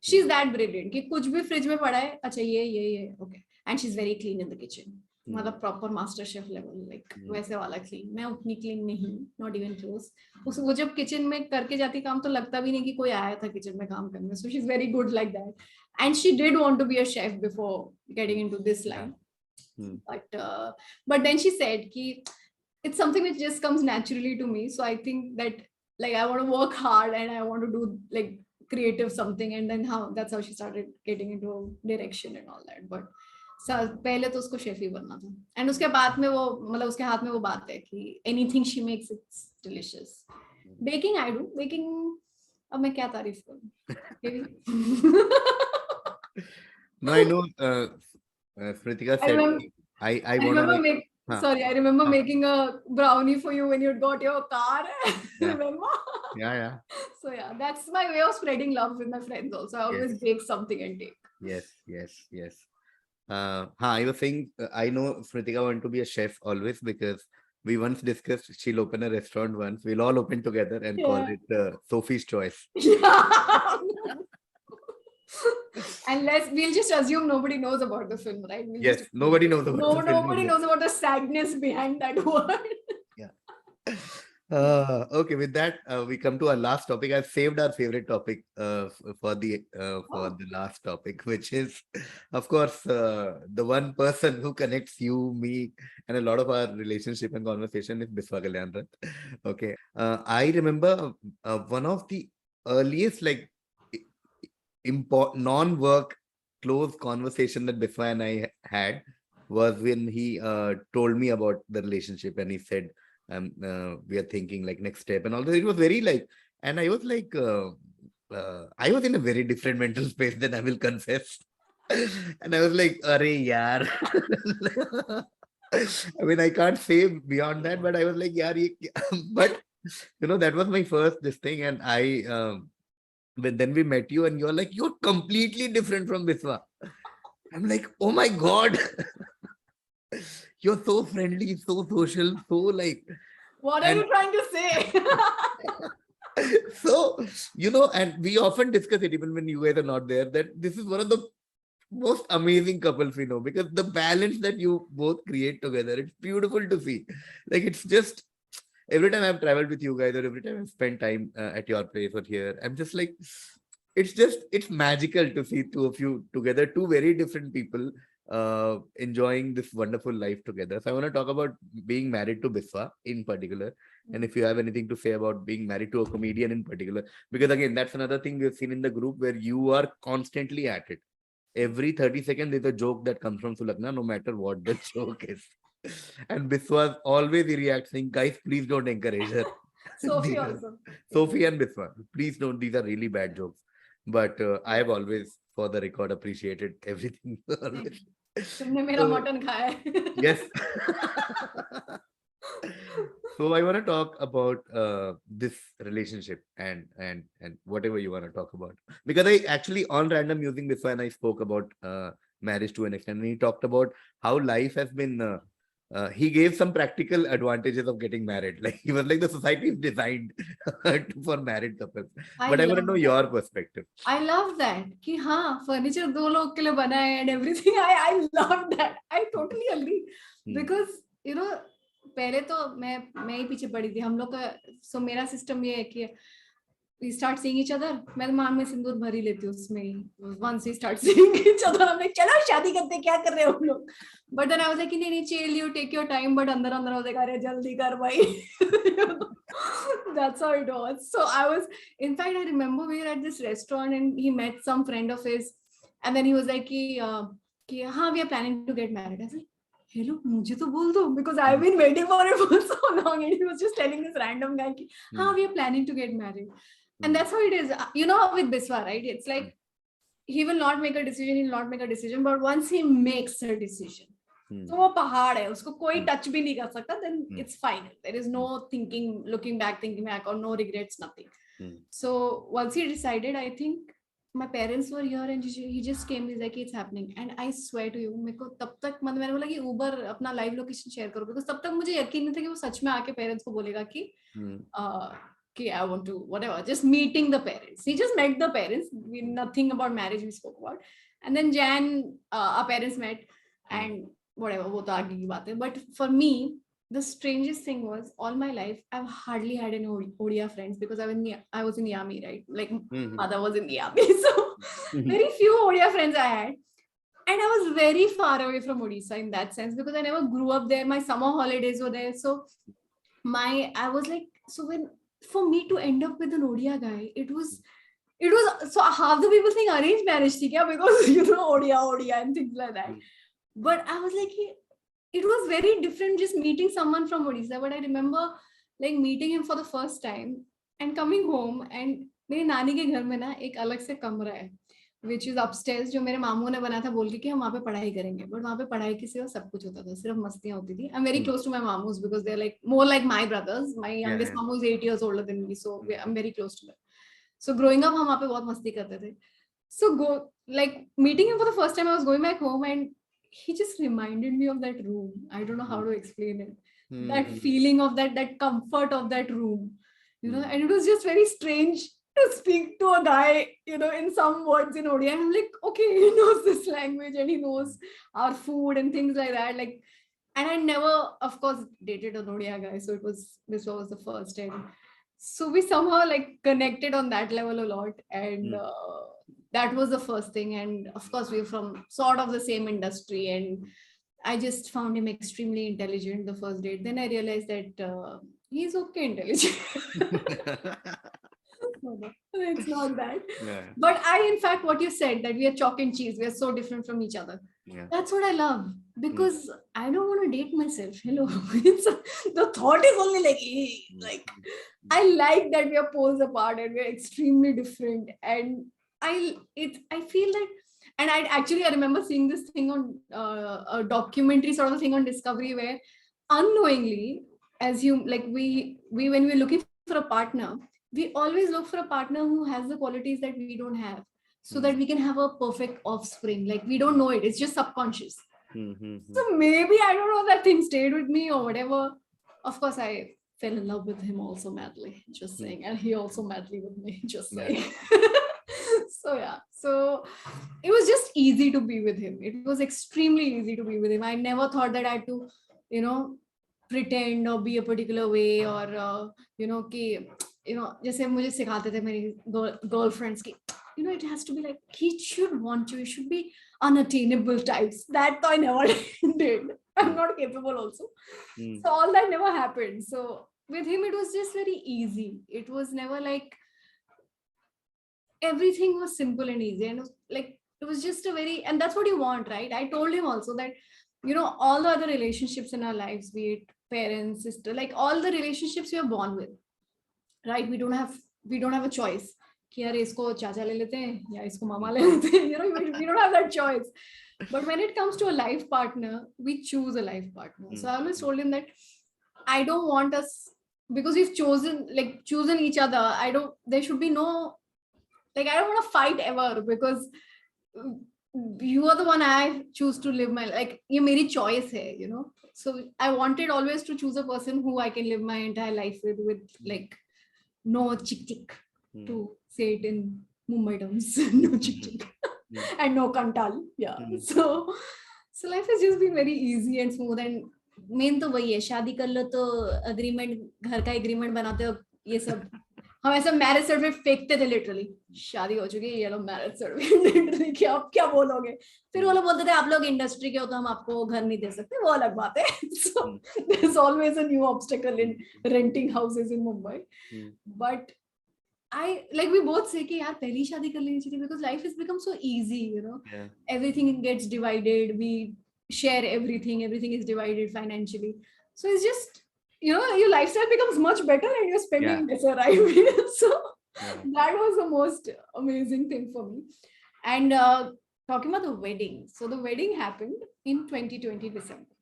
शी इज दैट ब्रिलियंट कि कुछ भी फ्रिज में पड़ा है, अच्छा ये okay. And she is very clean in the kitchen. मतलब proper master chef level, like वैसे वाला क्लीन. मैं उतनी क्लीन नहीं, नॉट इवन क्लोज. वो जब किचन में करके जाती काम तो लगता भी नहीं कि कोई आया था किचन में काम करने. So she is very good like that. And she did want to be a chef before getting into this line. But then she said कि it's something which just comes naturally to me. So I think that like I want to work hard and I want to do like creative something, and then that's how she started getting into direction and all that. But पहले तो उसको chef ही बनना था. And उसके बाद में वो मतलब उसके हाथ में वो बात है कि anything she makes it's delicious. Baking I do. Baking अब मैं क्या तारीफ करूं. No, I know. Smritika said I want to make. Sorry, I remember making a brownie for you when you got your car. Remember? Yeah. So yeah, that's my way of spreading love with my friends also. I always bake something and take. Yes. I was saying, I know Smritika want to be a chef always because we once discussed she'll open a restaurant once. We'll all open together and call it Sophie's Choice. And we'll just assume nobody knows about the film, right? Nobody knows about the film. Nobody knows about the sadness behind that word. Okay, with that, we come to our last topic. I've saved our favorite topic for the last topic, which is, of course, the one person who connects you, me, and a lot of our relationship and conversation is Biswa Kalyanrat. Okay, I remember one of the earliest non-work close conversation that Biswa and I had was when he told me about the relationship, and he said, we are thinking like next step and all that. It was very and I was I was in a very different mental space than I will confess. And I was like, arey yaar. I mean, I can't say beyond that, but I was like, yaar, but that was my first this thing. And but then we met you and you're like, you're completely different from Biswa. I'm like, oh my God. You're so friendly, so social, so What are you trying to say? So, and we often discuss it even when you guys are not there, that this is one of the most amazing couples we know, because the balance that you both create together, it's beautiful to see. Like, it's just, every time I've traveled with you guys or every time I've spent time at your place or here, I'm just like, it's magical to see two of you together, two very different people enjoying this wonderful life together. So I want to talk about being married to Biswa in particular, and if you have anything to say about being married to a comedian in particular, because again, that's another thing we've seen in the group where you are constantly at it. Every 30 seconds there's a joke that comes from Sulagna, no matter what the joke is. And Biswa always reacts saying, guys, please don't encourage her. Sophie also. Sophie and Biswa, please don't. These are really bad jokes. But I have always, for the record, appreciated everything. तुमने मेरा mutton खाया है. Yes. So I want to talk about this relationship and whatever you want to talk about, because I actually on Random Musing this when I spoke about marriage to an extent, and he talked about how life has been. He gave some practical advantages of getting married. Like he was like, the society is designed for married couples. But I want to know your perspective. I love that. कि हाँ, furniture दो लोग के लिए बना है and everything. I love that. I totally agree. Because पहले तो मैं ही पीछे पड़ी थी. हम लोग का so मेरा system ये है कि we start seeing each other. मैं तो मांग में सिंदूर भर ही लेती हूँ उसमें. Once we start seeing each other, हम लोग चलो शादी करते हैं, क्या कर रहे हो हम लोग? But then I was like, नहीं chill, you take your time. But अंदर I was like, अरे जल्दी कर भाई. That's how it was. So in fact, I remember we were at this restaurant and he met some friend of his, and then he was like, "Haan, we are planning to get married." I was like, "Hello, mujhe to bol do," because I've been waiting for it for so long, and he was just telling this random guy, "Haan, we are planning to get married," and that's how it is. You know how with Biswa, right? It's like he will not make a decision, he'll not make a decision, but once he makes a decision, तो वो पहाड़ है, उसको कोई touch भी नहीं कर सकता, then it's fine. There is no thinking, looking back, or no regrets, nothing. So once he decided, I think my parents were here and he just came, he's like, it's happening. And I swear to you, मेरे को तब तक मतलब मैंने बोला कि Uber अपना live location share करो, because तब तक मुझे यकीन नहीं था कि वो सच में आके parents को बोलेगा कि I want to whatever, just meeting the parents. He just met the parents, nothing about marriage we spoke about, and then our parents met and whatever, वो तो आगे की बात है. But for me, the strangest thing was, all my life I've hardly had any Odia friends, because I was in the army, right? Like mother was in the army, so very few Odia friends I had, and I was very far away from Odisha in that sense, because I never grew up there. My summer holidays were there, so I was like, so when for me to end up with an Odia guy, it was so half the people think arranged marriage thi kya, because you know Odia and things like that. But I was like, it was very different just meeting someone from Odisha. But I remember like meeting him for the first time and coming home, and मेरी नानी के घर में ना एक अलग से कमरा है, which is upstairs, जो मेरे मामू ने बनाया था बोल के कि हम वहाँ पे पढ़ाई करेंगे. But वहाँ पे पढ़ाई के सिवा सब कुछ होता था, सिर्फ मस्तियाँ होती थी. I'm very close to my mamus because they're like more like my brothers. My youngest mamu is 8 years older than me, so I'm very close to them. So growing up हम वहाँ पे बहुत मस्ती करते थे. So meeting him for the first time, I was going back home and he just reminded me of that room. I don't know how to explain it. That feeling of that comfort of that room, you know, and it was just very strange to speak to a guy, you know, in some words in Odia. And I'm like, okay, he knows this language and he knows our food and things like that. Like, and I never, of course, dated an Odia guy. So this was the first time. So we somehow like connected on that level a lot. And that was the first thing. And of course, we were from sort of the same industry. And I just found him extremely intelligent the first date. Then I realized that he's okay intelligent. It's not that. Yeah. But in fact, what you said, that we are chalk and cheese, we are so different from each other. Yeah. That's what I love, because I don't want to date myself. Hello. The thought is only like I like that we are poles apart and we are extremely different. And I feel that, and I remember seeing this thing on a documentary sort of a thing on Discovery, where unknowingly, as you like, we when we're looking for a partner, we always look for a partner who has the qualities that we don't have, so that we can have a perfect offspring. Like, we don't know it, it's just subconscious. So maybe, I don't know, that thing stayed with me or whatever. Of course, I fell in love with him also madly, just saying, and he also madly with me, just saying. So it was just easy to be with him. It was extremely easy to be with him. I never thought that I had to, you know, pretend or be a particular way, or जैसे मुझे सिखाते थे मेरी girlfriends की, you know, it has to be like, he should want you, it should be unattainable types. That I never did. I'm not capable also. So all that never happened. So with him, it was just very easy. It was never like, everything was simple and easy, and it was just a very, and that's what you want, right? I told him also that, you know, all the other relationships in our lives, be it parents, sister, like all the relationships we are born with, right? We don't have a choice कि यार इसको चाचा ले लेते हैं या इसको मामा ले लेते हैं, you know, we don't have that choice. But when it comes to a life partner, we choose a life partner. So I always told him that I don't want us, because we've chosen each other, there should be no, I don't want to fight ever, because you are the one I choose to live my, ये मेरी choice है, you know. So I wanted always to choose a person who I can live my entire life with no chick to say it in Mumbai terms, no chick and no kantal. Yeah. So life has just been very easy and smooth, and main तो वही है, शादी कर लो तो agreement, घर का agreement बनाते हो, ये सब हम ऐसा मैरिज सर्टिफिकेट फेंकते थे लिटरली, शादी हो चुकी है ये लो मैरिज सर्टिफिकेट, लिटरली क्या आप क्या बोलोगे? फिर वो लोग बोलते थे आप लोग इंडस्ट्री के हो तो हम आपको घर नहीं दे सकते, वो अलग बात है. So there's always a new obstacle in renting houses in Mumbai. But I like we both say कि यार पहली शादी कर लेनी चाहिए because life has become so easy, you know. Yeah. Everything gets divided, we share everything, everything is divided financially. So it's just, you know, your lifestyle becomes much better and you're spending lesser, right? So that was the most amazing thing for me. And talking about the wedding, so the wedding happened in 2020 December.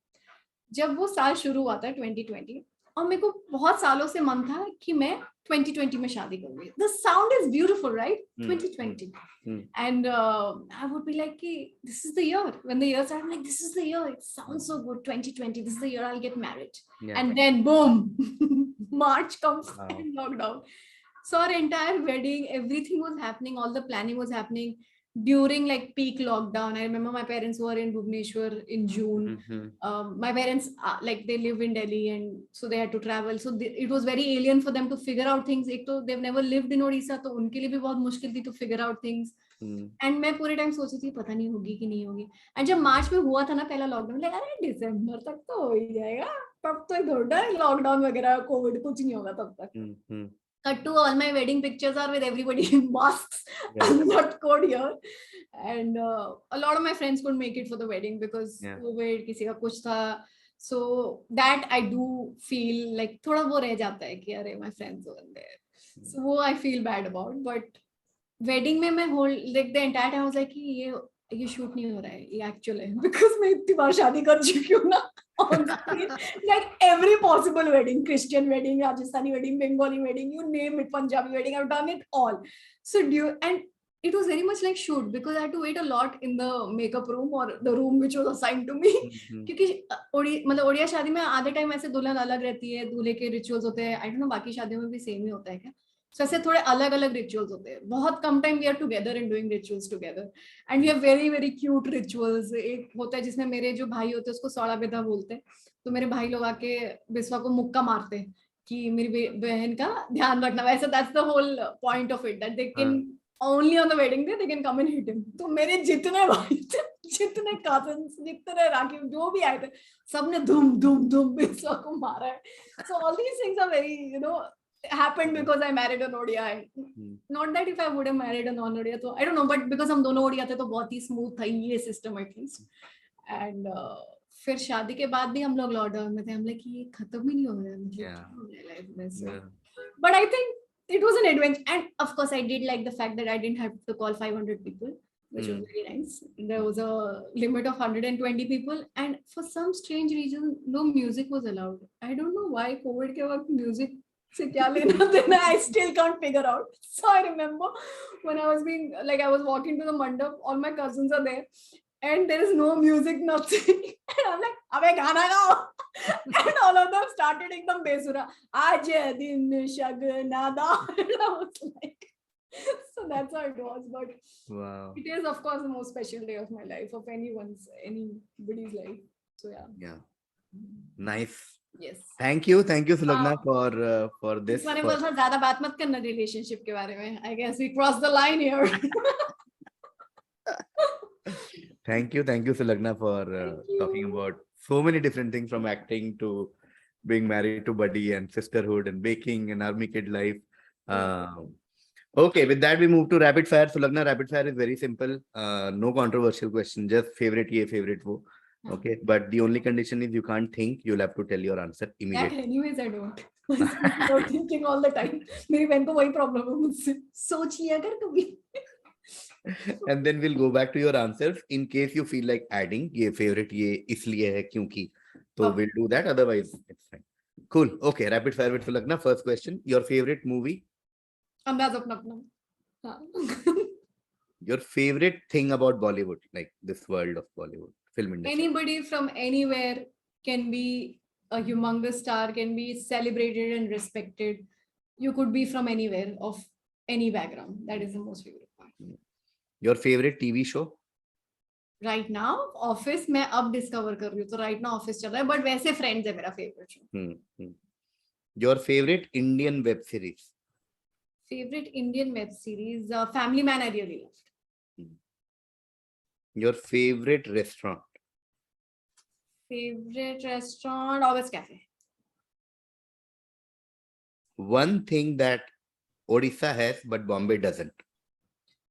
जब वो साल शुरू हुआ था 2020, और मेरे को बहुत सालों से मन था कि मैं 2020 में शादी करूंगी. The sound is beautiful, right? 2020. And I would be like, this is the year. When the year started, I'm like, this is the year. It sounds so good. 2020. This is the year I'll get married. Yeah. And then boom, March comes and lockdown. So our entire wedding, everything was happening. All the planning was happening during like peak lockdown. I remember my parents were in Bhubaneswar in June. My parents like they live in Delhi, and so they had to travel. So it was very alien for them to figure out things. एक तो they've never lived in Odisha, तो उनके लिए भी बहुत मुश्किल थी to figure out things. And मैं पूरे टाइम सोची थी पता नहीं होगी कि नहीं होगी. And जब मार्च में हुआ था ना पहला लॉकडाउन, like अरे दिसंबर तक तो हो ही जाएगा, तब तो थोड़ा लॉकडाउन वगैरह कोविड कुछ नहीं होगा तब तक. Cut to all my wedding pictures are with everybody in masks. I'm not code here. And a lot of my friends couldn't make it for the wedding because COVID, किसी का कुछ था. So that I do feel like थोड़ा वो रह जाता है कि अरे my friends weren't there. So वो I feel bad about. But wedding में मैं whole like the entire time I was like कि ये shoot नहीं हो रहा है, ये actual है, because मैं इतनी बार शादी कर चुकी हूँ ना. Like every possible wedding, Christian wedding, Rajasthani wedding, Bengali wedding, you name it, Punjabi wedding, I've done it all. So and it was very much like shoot because I had to wait a lot in the makeup room or the room which was assigned to me. क्योंकि मतलब ओडिया शादी में आधे time ऐसे दुल्हन अलग रहती है, दूल्हे के रिचुअल्स होते हैं. आई डोंट नो बाकी शादियों में भी सेम ही होता है क्या? So ऐसे थोड़े अलग अलग रिचुअल्स होते हैं. बहुत कम time we are together and doing rituals together, and we have very very cute rituals. एक होता है जिसमें मेरे जो भाई होते हैं उसको सौड़ा बेदा बोलते हैं, तो मेरे भाई लोग आके बिस्वा को मुक्का मारते हैं कि मेरी बहन का ध्यान रखना. वैसे that's the whole point of it, that they can only on the wedding day they can come and hit him. तो मेरे जितने भाई थे, जितने cousins, जितने राखी जो भी आए थे, सबने धूम धूम धूम बिस्वा को मारा है. So all these things are very, you know, happened because I married an Odia. Not that if I would have married a non-Odia, so I don't know, but because हम दोनों ओडिया थे तो बहुत ही smooth था ये system at least. And फिर शादी के बाद भी हम लोग लॉकडाउन में थे. हम लोग ये खत्म ही नहीं हो रहा है, मतलब लाइफ में. So but I think it was an adventure, and of course I did like the fact that I didn't have to call 500 people, which was very nice. There was a limit of 120 people, and for some strange reason no music was allowed. I don't know why. COVID के वक्त music से क्या लेना देना, I still can't figure out. So I remember when I was being like, I was walking to the mandap, all my cousins are there and there is no music, nothing. And I'm like, अबे गाना गाओ. And all of them started एकदम बेसुरा, आज दिन शगनादा. And I was like, so that's how it was. But wow, it is of course the most special day of my life, of anybody's life. So yeah. Nice. Yes. Thank you, Sulagna, for this. मैंने बोला ज़्यादा बात मत करना relationship के बारे में. I guess we crossed the line here. Thank you, Sulagna, for talking about so many different things, from acting to being married to Buddy and sisterhood and baking and army kid life. Okay, with that we move to rapid fire. Sulagna, rapid fire is very simple. No controversial question, just favorite ye, favorite wo. Okay, but the only condition is you can't think. You'll have to tell your answer immediately. That anyways I don't. I'm thinking all the time. मेरी बहन को वही problem है मुझसे. सोचिए अगर कभी. And then we'll go back to your answers in case you feel like adding ये favorite ये इसलिए है क्योंकि, so we'll do that, otherwise it's fine. Cool. Okay, rapid fire with Sulagna. First question, your favorite movie? अंदाज़ अपना अपना. Your favorite thing about Bollywood, like this world of Bollywood film industry? Anybody from anywhere can be a humongous star, can be celebrated and respected. You could be from anywhere, of any background. That is the most favorite part. Your favorite TV show? Right now, Office. मैं अब discover कर रही हूँ, तो right now Office चल रहा है, but वैसे Friends है मेरा favorite show. Your favorite Indian web series? Favorite Indian web series, Family Man, I really loved. Your favorite restaurant? Favorite restaurant, August Cafe. One thing that Odisha has but Bombay doesn't.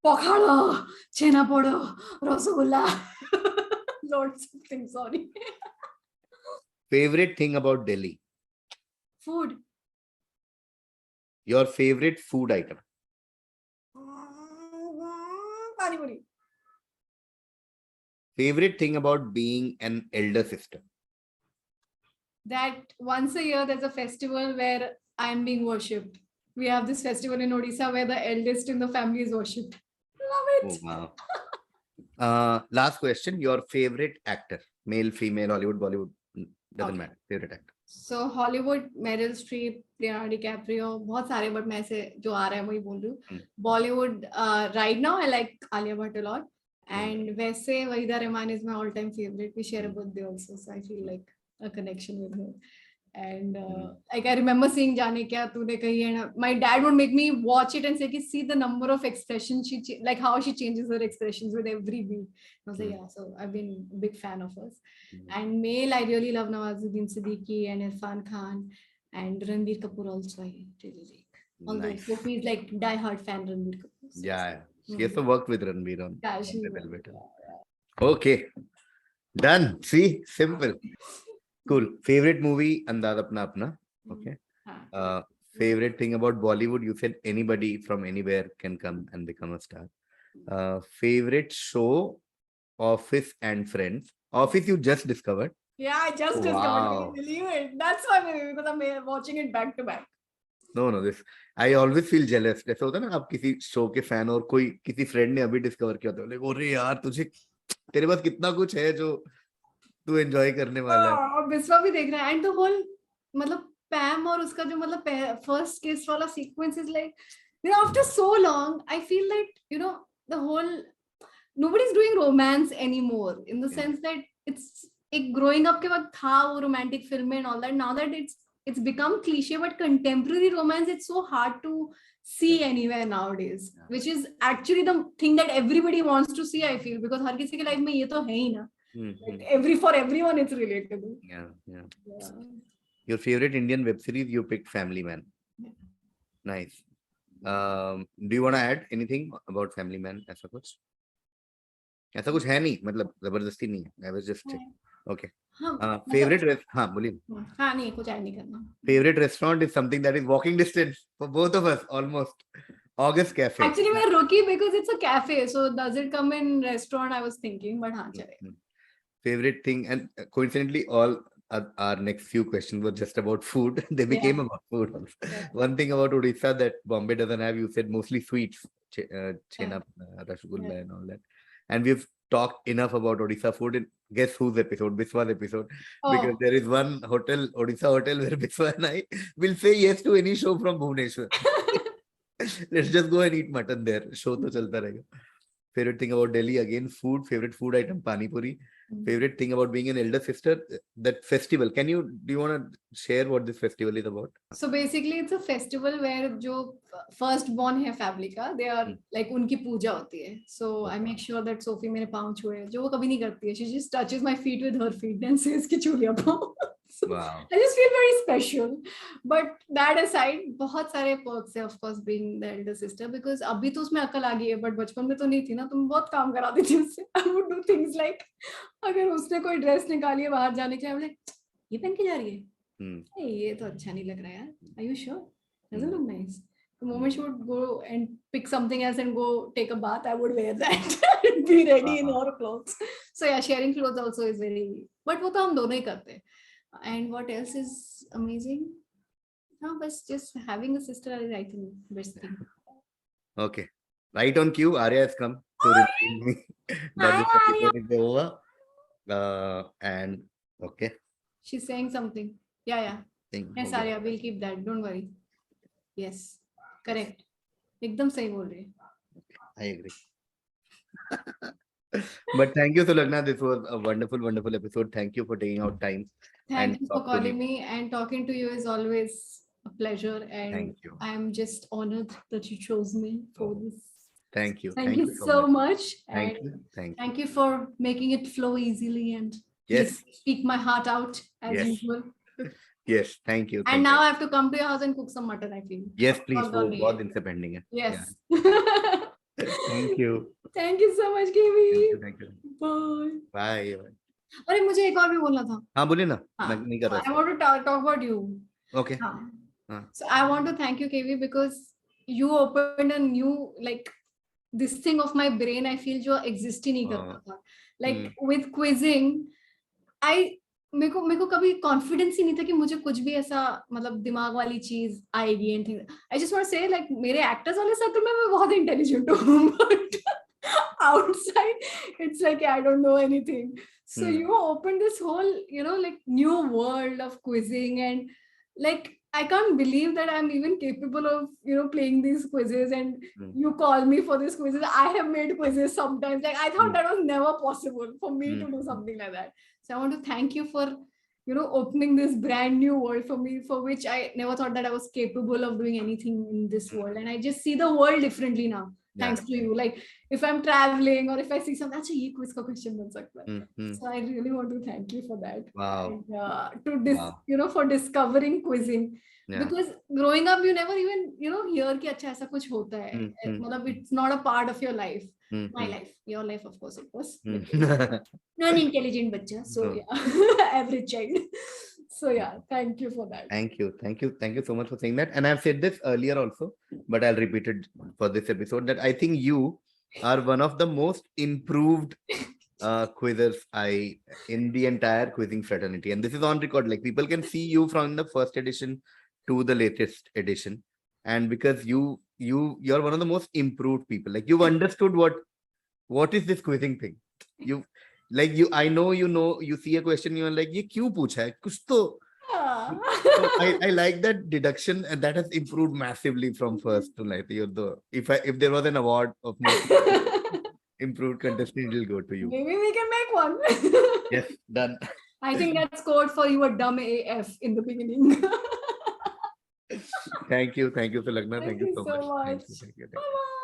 Pokhada, chena podo, Rasagulla. Lots of things, sorry. Favorite thing about Delhi? Food. Your favorite food item? Pani puri. Favorite thing about being an elder sister? That once a year there's a festival where I'm being worshipped. We have this festival in Odisha where the eldest in the family is worshipped. Love it. Oh, wow. Last question. Your favorite actor? Male, female, Hollywood, Bollywood? Doesn't matter. Favorite actor? So Hollywood, Meryl Streep, Leonardo DiCaprio, बहुत सारे, but मैं से जो आ रहा है वही बोल रही हूँ. Bollywood, right now I like Alia Bhatt a lot. And वैसे Wahida Rehman is my all-time favorite. We share a birthday also, so I feel like a connection with her. And like I remember seeing Jaane Kya Toone Kahi, and my dad would make me watch it and say, see the number of expressions like how she changes her expressions with every beat. I was like, yeah, so I've been a big fan of hers. And male, I really love Nawazuddin Siddiqui and Irfan Khan and Ranbir Kapoor also. I really like. Although Sophie is like die-hard fan Ranbir Kapoor. So Yeah, she also worked with Ranbir on. yeah, she Okay, done. See, simple. Cool. Favorite movie? Andaz Apna Apna. Okay. Favorite thing about Bollywood? You said anybody from anywhere can come and become a star. Favorite show? Office and Friends. Office you just discovered? Yeah, I just discovered. Can you believe it? That's why maybe because I'm watching it back to back. No, this I always feel jealous. जैसे होता है ना आप किसी show के fan और कोई किसी फ्रेंड ने अभी डिस्कवर किया तो बोले अरे यार तुझे तेरे पास कितना कुछ है जो तू एंजॉय करने वाला है. और बिस्वा भी देख रहा है. एंड द होल मतलब पैम और उसका जो मतलब फर्स्ट किस वाला sequence is like you know after so long I feel like you know the whole nobody's doing romance anymore in the sense that it's एक growing up के वक्त था वो romantic film and all that. Now that it's become cliche, but contemporary romance it's so hard to see anywhere nowadays, which is actually the thing that everybody wants to see. I feel because हर किसी के life में ये तो है ही ना. Like for everyone it's relatable. Yeah. Your favorite Indian web series? You picked Family Man. Nice. Do you want to add anything about Family Man? ऐसा कुछ है नहीं मतलब जबरदस्ती नहीं है. I was just checking. Okay. Favorite हाँ बोलिए. हाँ नहीं कुछ ऐड नहीं करना. Favorite restaurant is something that is walking distance for both of us almost. August Cafe. Actually we're rookie because it's a cafe, so does it come in restaurant? I was thinking, but हाँ चले. Favorite thing, and coincidentally all our next few questions were just about food. They became about food also. One thing about Odisha that Bombay doesn't have, you said mostly sweets, chena, rasgulla and all that. And we've talked enough about Odisha food in guess whose episode, Biswa's episode. Because there is one hotel, Odisha hotel, where Biswa and I will say yes to any show from Bhubaneswar. Let's just go and eat mutton there. Show to chalta rahega. Favorite thing about Delhi, again, food. Favorite food item, pani puri. Favorite thing about being an elder sister, that festival. Do you want to share what this festival is about? So basically, it's a festival where जो first born है family का, they are like उनकी पूजा होती है. So I make sure that Sophie मेरे पाँव छुए, जो वो कभी नहीं करती है. She just touches my feet with her feet and says कि छू लिया पाँव. So wow. I just feel very special. But that aside, बहुत सारे perks है of course being the elder sister, because अभी तो उसमें अकल आ गई है, but बचपन में तो नहीं थी ना. तुम बहुत काम कराती थी उससे. I would do things like अगर उसने कोई ड्रेस निकाली है बाहर जाने के लिए, I'm like ये पहन के जा रही है, ये तो अच्छा नहीं लग रहा है यार. Are you sure? Doesn't look nice. The moment she would go and pick something else and go take a bath, I would wear that and be ready in her clothes. So yeah, sharing clothes also is very. But वो तो हम दोनों ही करते हैं. And what else is amazing? No, but just having a sister is, I think, best thing. Okay. Right on cue, Arya has come to remind me that this episode is over. And okay. She's saying something. Yeah. Yes, Arya, we'll keep that. Don't worry. Yes. Correct. एकदम सही बोल रही है. I agree. But thank you, Sulagna. This was a wonderful, wonderful episode. Thank you for taking out time. Thank you for calling me, and talking to you is always a pleasure, and Thank you. I'm just honored that you chose me for Oh, this. thank you. Thank you So so much. much, and Thank you. Thank you. thank you for making it flow easily and let Yes. me speak my heart out as Yes. usual. Yes. Thank you. And Thank now you. I have to come to your house and cook some mutton, I feel. Yes, please. All वो done बहुत है. दिन से pending है. Yes. Thank you. Thank you so much, KB. Thank you. Bye. Bye. अरे मुझे एक और भी बोलना था. हाँ बोलिए ना. हाँ. मैं नहीं कर रहा I want to talk about you. Okay. हाँ. So I want to thank you, KB, because you opened a new, like, this thing of my brain. I feel जो exist ही नहीं करता था. Like with quizzing, मेरे को कभी confidence ही नहीं था कि मुझे कुछ भी ऐसा मतलब दिमाग वाली चीज आएगी and thing. I just want to say like मेरे एक्टर्स वाले सर्कल में मैं बहुत इंटेलिजेंट हूँ, but outside it's like I don't know anything. So you opened this whole, you know, like new world of quizzing, and like I can't believe that I'm even capable of, you know, playing these quizzes, and you call me for these quizzes. I have made quizzes sometimes. Like I thought that was never possible for me to do something like that. So I want to thank you for, you know, opening this brand new world for me, for which I never thought that I was capable of doing anything in this world. And I just see the world differently now. Thanks to you. Like if I'm traveling or if I see something, अच्छा ये quiz का question बन सकता है. So I really want to thank you for that. Wow. And, you know, for discovering quizzing. Because growing up, you never even, you know, hear कि अच्छा ऐसा कुछ होता है. मतलब it's not a part of your life. My life, your life, of course, it was. Non-intelligent बच्चा. So yeah, average child. So yeah, thank you for that. Thank you so much for saying that. And I've said this earlier also, but I'll repeat it for this episode, that I think you are one of the most improved quizzers in the entire quizzing fraternity. And this is on record. Like people can see you from the first edition to the latest edition. And because you're one of the most improved people. Like you've understood what is this quizzing thing. I know you see a question, you're like, ये क्यों पूछा है? कुछ तो. So I like that deduction, and that has improved massively from first to like if there was an award of most improved contestant, it'll go to you. Maybe we can make one. Yes, done. I think that's code for you were dumb AF in the beginning. Thank you, Sulagna. Thank you so much. Thank you. Bye-bye.